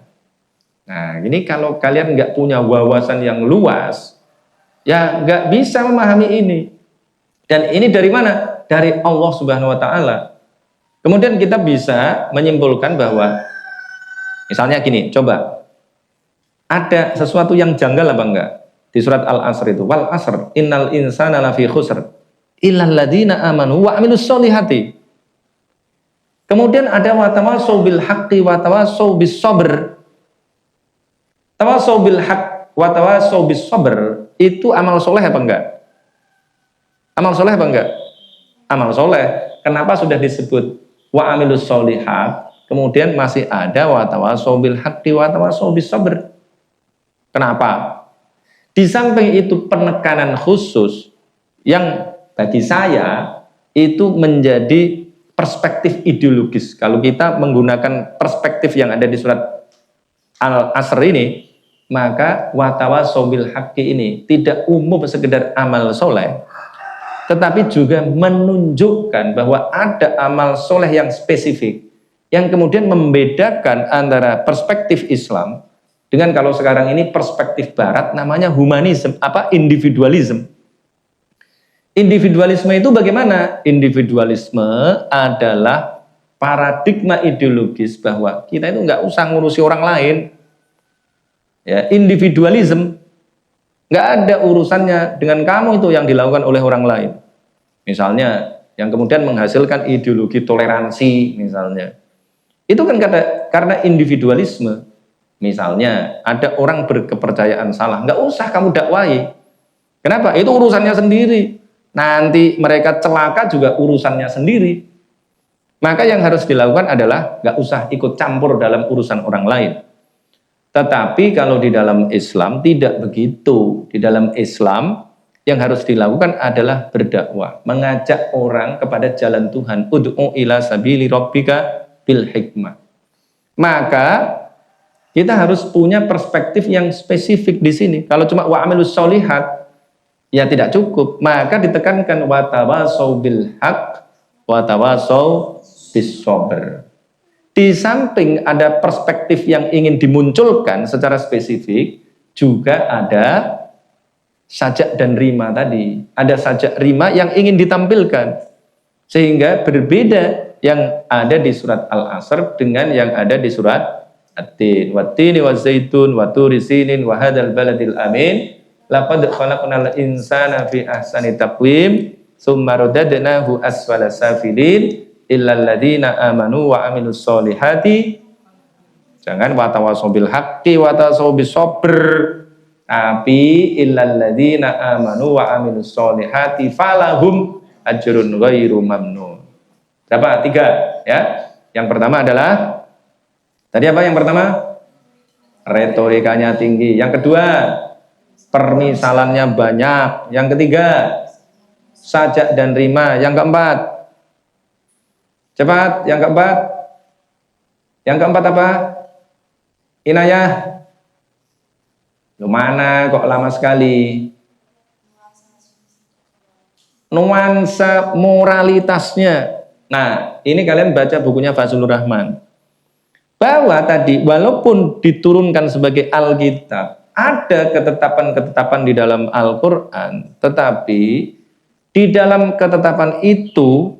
Nah, ini kalau kalian nggak punya wawasan yang luas, ya nggak bisa memahami ini. Dan ini dari mana? Dari Allah Subhanahu Wa Taala. Kemudian kita bisa menyimpulkan bahwa, misalnya gini, coba ada sesuatu yang janggal apa enggak? Di surat Al-Asr itu, wal asr innal insana lafi khusr illal ladzina amanu wa amilus solihati. Kemudian ada wa tawassaw bil haqqi wa tawassaw bis sabr. Tawassaw bil haqq wa tawassaw bis sabr itu amal soleh apa enggak? Amal soleh apa enggak? Amal soleh. Kenapa sudah disebut wa amilus solihat, kemudian masih ada wa tawassaw bil haqqi wa tawassaw bis sabr? Kenapa? Di samping itu penekanan khusus yang bagi saya itu menjadi perspektif ideologis. Kalau kita menggunakan perspektif yang ada di surat Al-Asr ini, maka wa tawassaw bil haqqi ini tidak umum sekedar amal soleh, tetapi juga menunjukkan bahwa ada amal soleh yang spesifik yang kemudian membedakan antara perspektif Islam dengan kalau sekarang ini perspektif barat namanya humanisme, individualisme. Individualisme itu bagaimana? Individualisme adalah paradigma ideologis bahwa kita itu nggak usah ngurusi orang lain. Ya, individualisme nggak ada urusannya dengan kamu itu yang dilakukan oleh orang lain. Misalnya yang kemudian menghasilkan ideologi toleransi misalnya. Itu kan karena individualisme. Misalnya ada orang berkepercayaan salah, nggak usah kamu dakwahi. Kenapa? Itu urusannya sendiri. Nanti mereka celaka juga urusannya sendiri. Maka yang harus dilakukan adalah nggak usah ikut campur dalam urusan orang lain. Tetapi kalau di dalam Islam tidak begitu. Di dalam Islam yang harus dilakukan adalah berdakwah, mengajak orang kepada jalan Tuhan. Ud'u ila sabili rabbika bil hikmah. Maka kita harus punya perspektif yang spesifik di sini. Kalau cuma wa amilus solihat, ya tidak cukup. Maka ditekankan wa tawassaw bil haqq wa tawassaw bis sabr. Di samping ada perspektif yang ingin dimunculkan secara spesifik, juga ada sajak dan rima tadi. Ada sajak rima yang ingin ditampilkan. Sehingga berbeda yang ada di surat Al-Asr dengan yang ada di surat At-Tin, wat-tini waz-zaitun, wa turi sinin, wa hadzal baladil amin. Laqad khalaqnal insana fi ahsani taqwim, tsumma radadnahu asfala safilin, illal ladzina amanu wa amilus solihati. Jangan wa tawassaw bil haqqi wa tawassaw bis sabr, tapi illal ladzina amanu wa amilus solihati falahum ajrun ghairu mamnun. Berapa? 3 ya. Yang pertama adalah tadi apa yang pertama? Retorikanya tinggi. Yang kedua, permisalannya banyak. Yang ketiga, sajak dan rima. Yang keempat, cepat. Yang keempat, apa? Inayah. Lu mana kok lama sekali? Nuansa moralitasnya. Nah, ini kalian baca bukunya Fazlur Rahman. Bahwa tadi walaupun diturunkan sebagai Alkitab, ada ketetapan-ketetapan di dalam Al-Quran, tetapi di dalam ketetapan itu,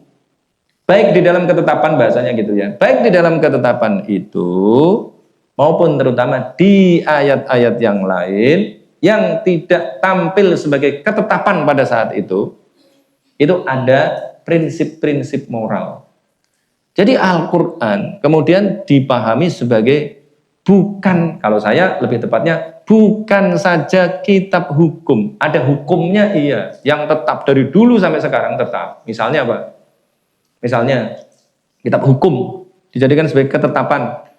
baik di dalam ketetapan bahasanya gitu ya, baik di dalam ketetapan itu, maupun terutama di ayat-ayat yang lain, yang tidak tampil sebagai ketetapan pada saat itu ada prinsip-prinsip moral. Jadi Al-Quran kemudian dipahami sebagai bukan, kalau saya lebih tepatnya, bukan saja kitab hukum. Ada hukumnya iya, yang tetap dari dulu sampai sekarang tetap. Misalnya apa? Misalnya kitab hukum dijadikan sebagai ketetapan.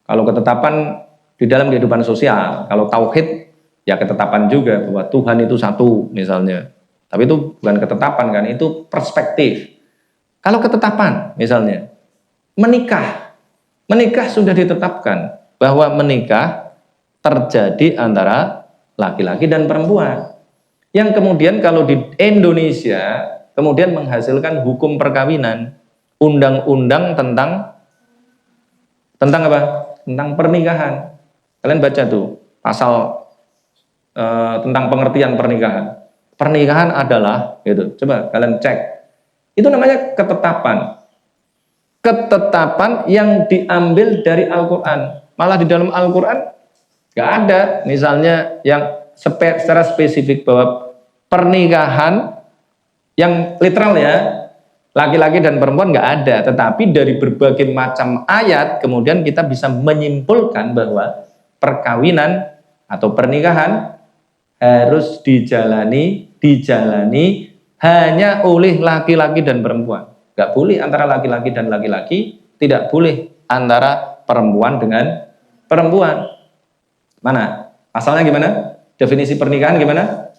Kalau ketetapan di dalam kehidupan sosial, kalau tauhid ya ketetapan juga bahwa Tuhan itu satu misalnya. Tapi itu bukan ketetapan kan, itu perspektif. Kalau ketetapan misalnya menikah. Menikah sudah ditetapkan bahwa menikah terjadi antara laki-laki dan perempuan. Yang kemudian kalau di Indonesia kemudian menghasilkan hukum perkawinan, undang-undang tentang apa? Tentang pernikahan. Kalian baca tuh pasal tentang pengertian pernikahan. Pernikahan adalah gitu. Coba kalian cek. Itu namanya ketetapan. Ketetapan yang diambil dari Al-Quran. Malah di dalam Al-Quran gak ada misalnya yang secara spesifik bahwa pernikahan yang literal ya, laki-laki dan perempuan gak ada. Tetapi dari berbagai macam ayat kemudian kita bisa menyimpulkan bahwa perkawinan atau pernikahan harus dijalani hanya oleh laki-laki dan perempuan. Gak boleh antara laki-laki dan laki-laki, tidak boleh antara perempuan dengan perempuan. Mana? Asalnya gimana? Definisi pernikahan gimana?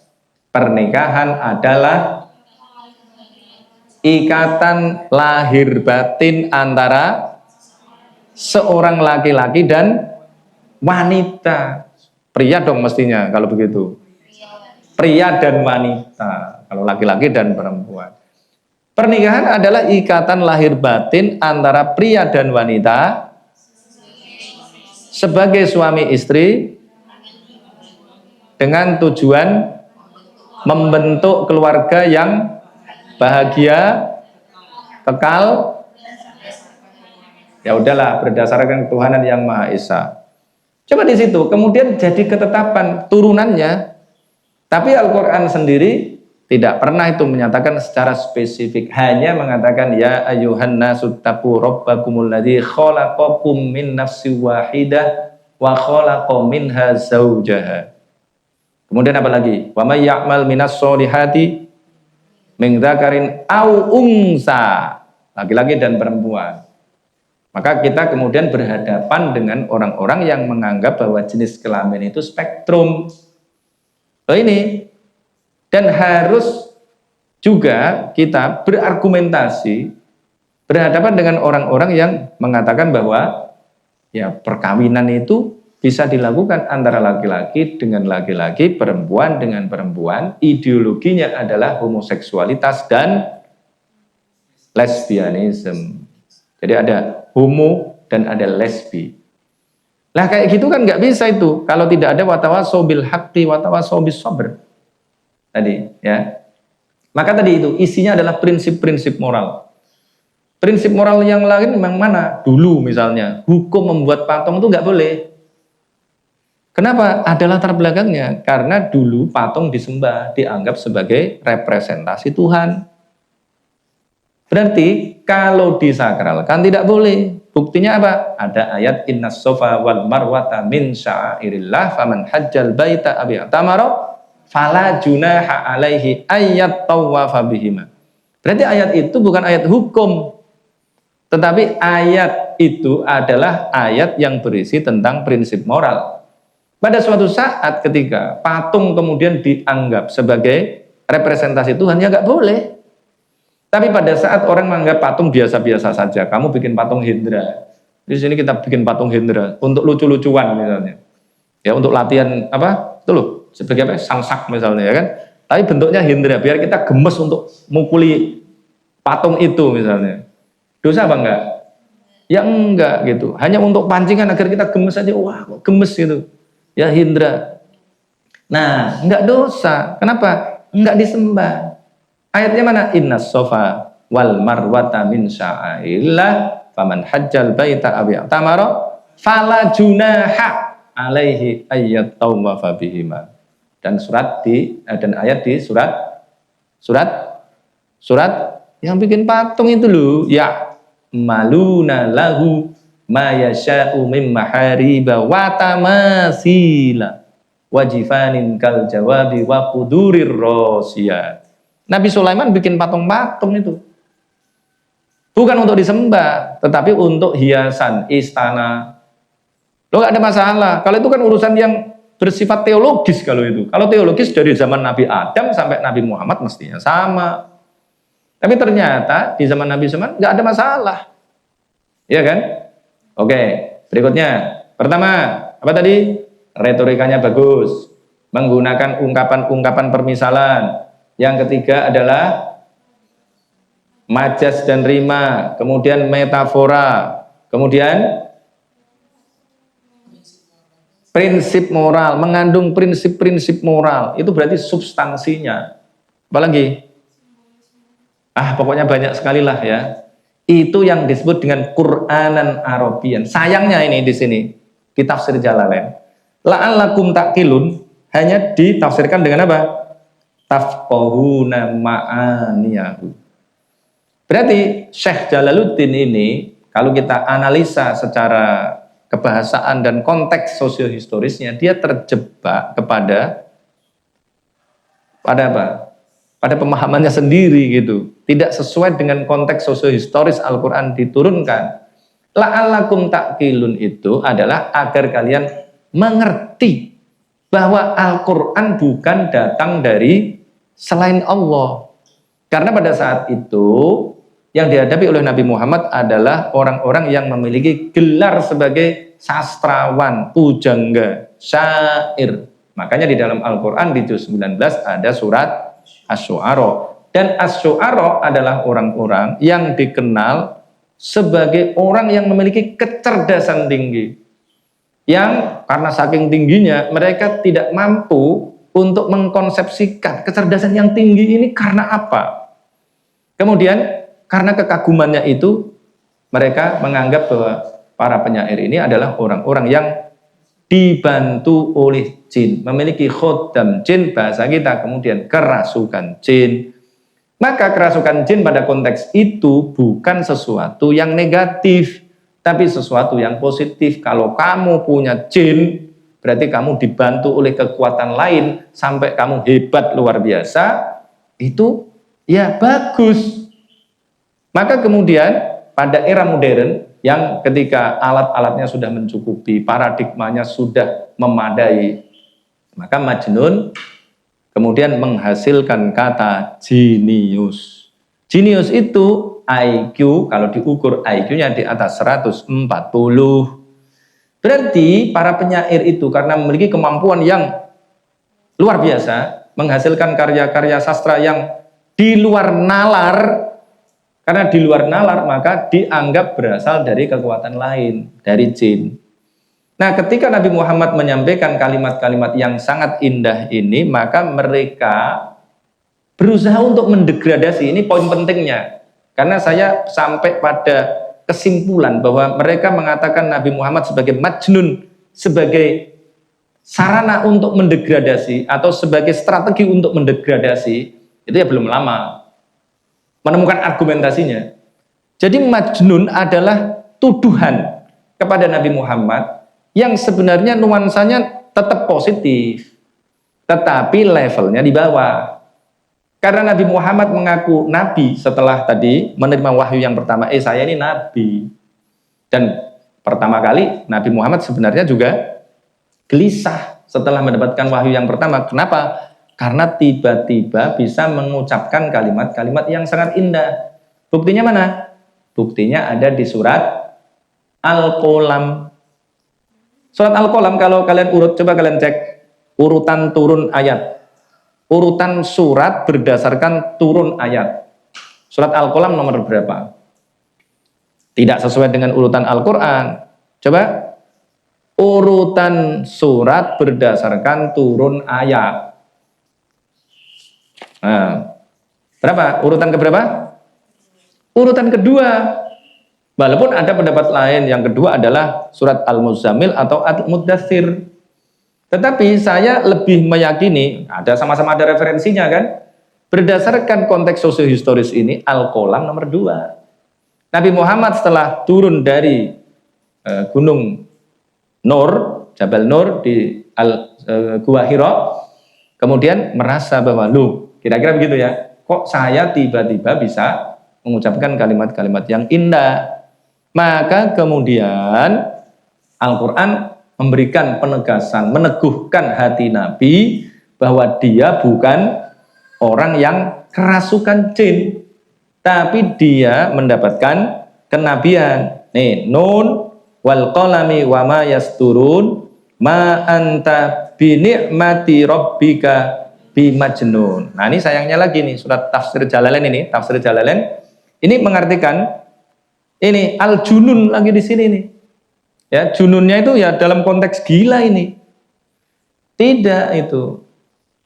Pernikahan adalah ikatan lahir batin antara seorang laki-laki dan wanita. Pria dong mestinya kalau begitu. Pria dan wanita. Kalau laki-laki dan perempuan. Pernikahan adalah ikatan lahir batin antara pria dan wanita sebagai suami istri dengan tujuan membentuk keluarga yang bahagia, kekal. Ya udahlah, berdasarkan ketuhanan yang Maha Esa. Coba di situ, kemudian jadi ketetapan turunannya. Tapi Al-Quran sendiri tidak pernah itu menyatakan secara spesifik, hanya mengatakan ya ayyuhan nasu taqu rabbakumul ladzi khalaqakum min nafsin wahidah wa khalaqa minha zaujaha. Kemudian apa lagi? Wa may ya'mal minas solihati min dzakarin au unsa, laki-laki dan perempuan. Maka kita kemudian berhadapan dengan orang-orang yang menganggap bahwa jenis kelamin itu spektrum. Loh ini. Dan harus juga kita berargumentasi berhadapan dengan orang-orang yang mengatakan bahwa ya perkawinan itu bisa dilakukan antara laki-laki dengan laki-laki, perempuan dengan perempuan, ideologinya adalah homoseksualitas dan lesbianisme. Jadi ada homo dan ada lesbi. Lah kayak gitu kan nggak bisa itu kalau tidak ada watawasau bil haqqi watawasau bis sabr. Tadi ya. Maka tadi itu isinya adalah prinsip-prinsip moral. Prinsip moral yang lain memang mana? Dulu misalnya hukum membuat patung itu nggak boleh. Kenapa? Ada latar belakangnya. Karena dulu patung disembah, dianggap sebagai representasi Tuhan. Berarti kalau disakralkan tidak boleh. Buktinya apa? Ada ayat innas sofa wal marwata min sya'airillah faman hajjal baita abi tamaro fala junaha alaihi ayat tawafa bihima. Berarti ayat itu bukan ayat hukum, tetapi ayat itu adalah ayat yang berisi tentang prinsip moral. Pada suatu saat ketika patung kemudian dianggap sebagai representasi Tuhan, ya nggak boleh. Tapi pada saat orang menganggap patung biasa-biasa saja, kamu bikin patung Hendra, di sini kita bikin patung Hendra untuk lucu-lucuan misalnya, ya untuk latihan apa? Itu loh. Sebagai apa? Samsak misalnya ya kan. Tapi bentuknya Hendra biar kita gemes untuk mukuli patung itu misalnya. Dosa apa enggak? Ya enggak gitu. Hanya untuk pancingan agar kita gemes aja. Wah, kok gemes gitu. Ya Hendra. Nah, enggak dosa. Kenapa? Enggak disembah. Ayatnya mana? Innas sofa wal marwata min sya'airillah faman hajjal baita abi tamara fala junaha alaihi ayyat tawwafa bihima. Dan ayat di surat yang bikin patung itu loh, ya maluna lahu ma yasha'u mim mahariba wa tamasila wajifanin kal jawabi wa qudurir rasiyat. Nabi Sulaiman bikin patung-patung itu bukan untuk disembah, tetapi untuk hiasan istana. Lo gak ada masalah. Kalau itu kan urusan yang bersifat teologis. Kalau itu, kalau teologis dari zaman Nabi Adam sampai Nabi Muhammad mestinya sama. Tapi ternyata di zaman Nabi Sulaiman gak ada masalah, ya kan? Oke, berikutnya. Pertama, apa tadi? Retorikanya bagus, menggunakan ungkapan-ungkapan permisalan. Yang ketiga adalah majas dan rima, kemudian metafora, kemudian prinsip moral, mengandung prinsip-prinsip moral. Itu berarti substansinya. Apalagi? Pokoknya banyak sekali lah ya. Itu yang disebut dengan Qur'anan Arabian. Sayangnya ini di sini di tafsir Jalalain, la'allakum ta'qilun hanya ditafsirkan dengan apa? Tafqahuna ma'aniyahu. Berarti Syekh Jalaluddin ini kalau kita analisa secara kebahasaan dan konteks sosiohistorisnya, dia terjebak kepada apa? Pada pemahamannya sendiri gitu. Tidak sesuai dengan konteks sosiohistoris Al-Quran diturunkan. La'allakum ta'qilun itu adalah agar kalian mengerti bahwa Al-Quran bukan datang dari selain Allah. Karena pada saat itu yang dihadapi oleh Nabi Muhammad adalah orang-orang yang memiliki gelar sebagai sastrawan, pujangga, syair. Makanya di dalam Al-Quran di juz 19 ada surat Asy-Syu'ara. Dan Asy-Syu'ara adalah orang-orang yang dikenal sebagai orang yang memiliki kecerdasan tinggi. Yang karena saking tingginya mereka tidak mampu untuk mengkonsepsikan kecerdasan yang tinggi ini karena apa. Kemudian karena kekagumannya itu mereka menganggap bahwa para penyair ini adalah orang-orang yang dibantu oleh jin, memiliki khodam jin, bahasa kita kemudian kerasukan jin. Maka kerasukan jin pada konteks itu bukan sesuatu yang negatif, tapi sesuatu yang positif. Kalau kamu punya jin, berarti kamu dibantu oleh kekuatan lain sampai kamu hebat luar biasa, itu ya bagus. Maka kemudian pada era modern yang ketika alat-alatnya sudah mencukupi, paradigmanya sudah memadai, maka Majnun kemudian menghasilkan kata jenius. Jenius itu IQ, kalau diukur IQ-nya di atas 140. Berarti para penyair itu karena memiliki kemampuan yang luar biasa, menghasilkan karya-karya sastra yang di luar nalar. Karena di luar nalar maka dianggap berasal dari kekuatan lain, dari jin. Nah, ketika Nabi Muhammad menyampaikan kalimat-kalimat yang sangat indah ini, maka mereka berusaha untuk mendegradasi. Ini poin pentingnya. Karena saya sampai pada kesimpulan bahwa mereka mengatakan Nabi Muhammad sebagai Majnun, sebagai sarana untuk mendegradasi atau sebagai strategi untuk mendegradasi, itu ya belum lama menemukan argumentasinya. Jadi Majnun adalah tuduhan kepada Nabi Muhammad yang sebenarnya nuansanya tetap positif, tetapi levelnya di bawah. Karena Nabi Muhammad mengaku Nabi setelah tadi menerima wahyu yang pertama, saya ini Nabi. Dan pertama kali Nabi Muhammad sebenarnya juga gelisah setelah mendapatkan wahyu yang pertama. Kenapa? Karena tiba-tiba bisa mengucapkan kalimat-kalimat yang sangat indah. Buktinya mana? Buktinya ada di surat Al-Qalam. Surat Al-Qalam kalau kalian urut, coba kalian cek urutan turun ayat. Urutan surat berdasarkan turun ayat. Surat Al-Qalam nomor berapa? Tidak sesuai dengan urutan Al-Quran. Coba urutan surat berdasarkan turun ayat. Nah, berapa? Urutan keberapa? Urutan kedua. Walaupun ada pendapat lain, yang kedua adalah surat Al-Muzammil atau Al-Muddathir. Tetapi saya lebih meyakini, ada sama-sama ada referensinya kan? Berdasarkan konteks sosiohistoris ini, Al-Qalam nomor 2. Nabi Muhammad setelah turun dari Gunung Nur, Jabal Nur di Gua Hira, kemudian merasa bahwa kira-kira begitu ya, kok saya tiba-tiba bisa mengucapkan kalimat-kalimat yang indah. Maka kemudian Al-Quran memberikan penegasan, meneguhkan hati Nabi bahwa dia bukan orang yang kerasukan jin, tapi dia mendapatkan kenabian. Nih, nun wal qalami wa ma yasturun ma anta bi ni'mati rabbika bi majnun. Nah, ini sayangnya lagi nih surat tafsir Jalalain ini mengartikan ini al-junun lagi di sini nih. Ya, jununnya itu ya dalam konteks gila ini. Tidak itu.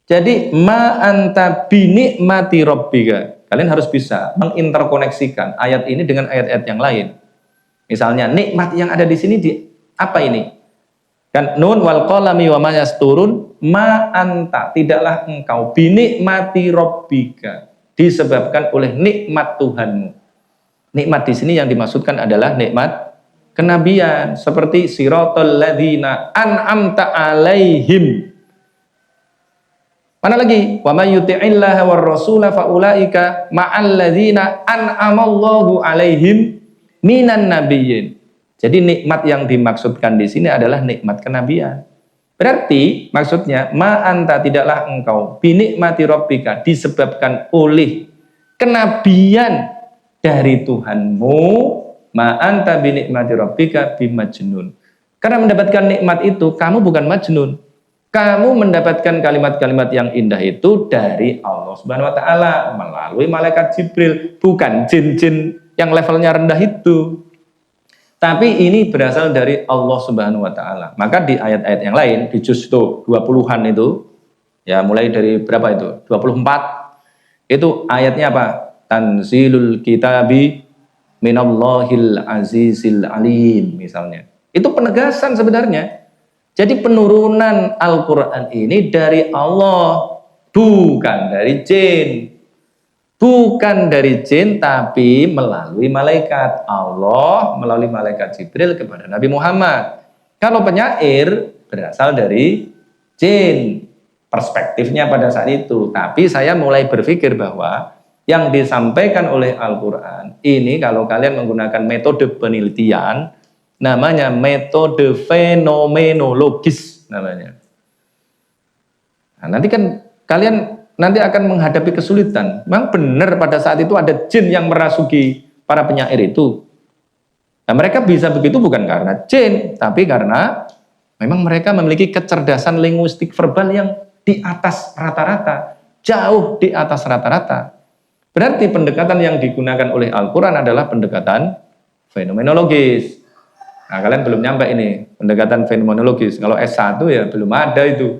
Jadi ma anta bi ni'mati rabbika. Kalian harus bisa menginterkoneksikan ayat ini dengan ayat-ayat yang lain. Misalnya nikmat yang ada di sini di apa ini? Kan nun wal qalami wa ma yasturun ma anta, tidaklah engkau bi ni'mati rabbika, disebabkan oleh nikmat Tuhanmu. Nikmat di sini yang dimaksudkan adalah nikmat kenabian, seperti siratal ladzina an'amta alaihim. Mana lagi? Wa may yuti'illaha war rasula faulaika ma'al ladzina an'amallahu alaihim minan nabiyyin. Jadi nikmat yang dimaksudkan di sini adalah nikmat kenabian. Berarti maksudnya ma anta, tidaklah engkau bi nikmati rabbika, disebabkan oleh kenabian dari Tuhanmu, ma anta bi nikmati rabbika bi majnun. Karena mendapatkan nikmat itu kamu bukan majnun. Kamu mendapatkan kalimat-kalimat yang indah itu dari Allah Subhanahu wa taala melalui malaikat Jibril, bukan jin-jin yang levelnya rendah itu. Tapi ini berasal dari Allah Subhanahu wa taala. Maka di ayat-ayat yang lain, di juz 20-an itu, ya mulai dari berapa itu? 24. Itu ayatnya apa? Tanzilul kitabi minallahil azizil alim misalnya. Itu penegasan sebenarnya. Jadi penurunan Al-Quran ini dari Allah, bukan dari jin. Bukan dari jin, tapi melalui malaikat. Allah melalui malaikat Jibril kepada Nabi Muhammad. Kalau penyair berasal dari jin. Perspektifnya pada saat itu. Tapi saya mulai berpikir bahwa yang disampaikan oleh Al-Quran ini, kalau kalian menggunakan metode penelitian, namanya metode fenomenologis namanya. Nah, nanti kan kalian akan menghadapi kesulitan. Memang benar pada saat itu ada jin yang merasuki para penyair itu. Nah, mereka bisa begitu bukan karena jin, tapi karena memang mereka memiliki kecerdasan linguistik verbal yang di atas rata-rata, jauh di atas rata-rata. Berarti pendekatan yang digunakan oleh Al-Quran adalah pendekatan fenomenologis. Nah, kalian belum nyampe ini, pendekatan fenomenologis. Kalau S1 ya belum ada itu.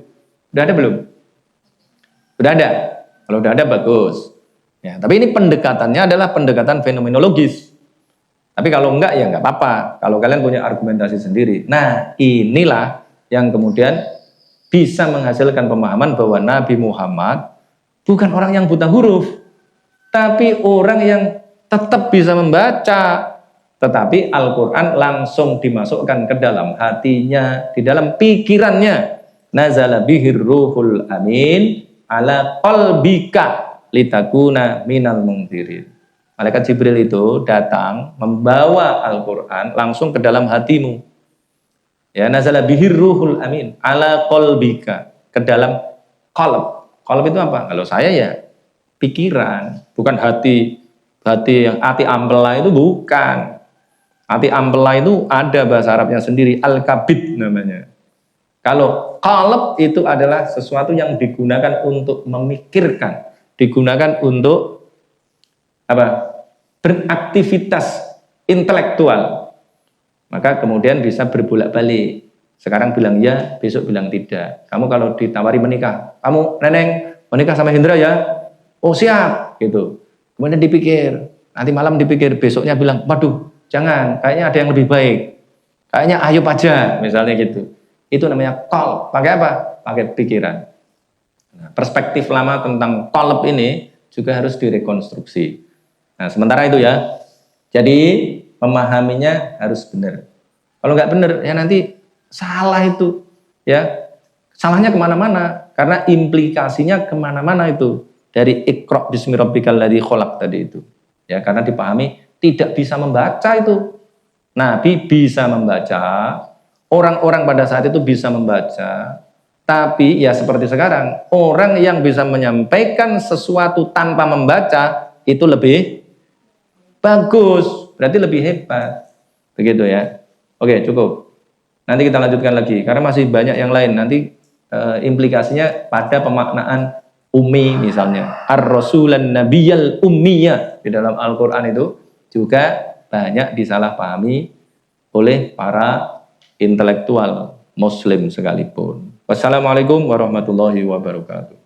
Udah ada belum? Udah ada. Kalau udah ada bagus. Ya, tapi ini pendekatannya adalah pendekatan fenomenologis. Tapi kalau enggak ya enggak apa-apa. Kalau kalian punya argumentasi sendiri. Nah, inilah yang kemudian bisa menghasilkan pemahaman bahwa Nabi Muhammad bukan orang yang buta huruf, tapi orang yang tetap bisa membaca. Tetapi Al-Quran langsung dimasukkan ke dalam hatinya, di dalam pikirannya. Nazala bihir ruhul amin ala qalbika litakuna minal mungdirin. Malaikat Jibril itu datang membawa Al-Quran langsung ke dalam hatimu. Ya, nazala bihir ruhul amin ala qalbika, ke dalam qalb. Qalb itu apa? Kalau saya ya pikiran, bukan hati. Hati yang hati ampela itu bukan. Hati ampela itu ada bahasa Arabnya sendiri, al-kabid namanya. Kalau qalb itu adalah sesuatu yang digunakan untuk memikirkan, digunakan untuk apa? Beraktivitas intelektual. Maka kemudian bisa berbolak-balik. Sekarang bilang ya, besok bilang tidak. Kamu kalau ditawari menikah, kamu Neneng menikah sama Hendra ya? Oh siap, gitu. Kemudian dipikir, nanti malam dipikir, besoknya bilang, waduh, jangan, kayaknya ada yang lebih baik. Kayaknya Ayub aja, misalnya gitu. Itu namanya qalb. Pakai apa? Pakai pikiran. Nah, perspektif lama tentang qalb ini juga harus direkonstruksi. Nah, sementara itu ya. Jadi, memahaminya harus benar. Kalau nggak benar ya nanti salah itu, ya salahnya kemana-mana karena implikasinya kemana-mana itu dari Iqra bismi rabbikal ladzi khalaq tadi itu, ya karena dipahami tidak bisa membaca itu. Nabi bisa membaca, orang-orang pada saat itu bisa membaca, tapi ya seperti sekarang orang yang bisa menyampaikan sesuatu tanpa membaca itu lebih bagus, berarti lebih hebat, begitu ya. Oke, cukup. Nanti kita lanjutkan lagi karena masih banyak yang lain. Nanti implikasinya pada pemaknaan ummi misalnya. Ar-rasulan nabiyal ummiyah di dalam Al-Qur'an itu juga banyak disalahpahami oleh para intelektual muslim sekalipun. Wassalamualaikum warahmatullahi wabarakatuh.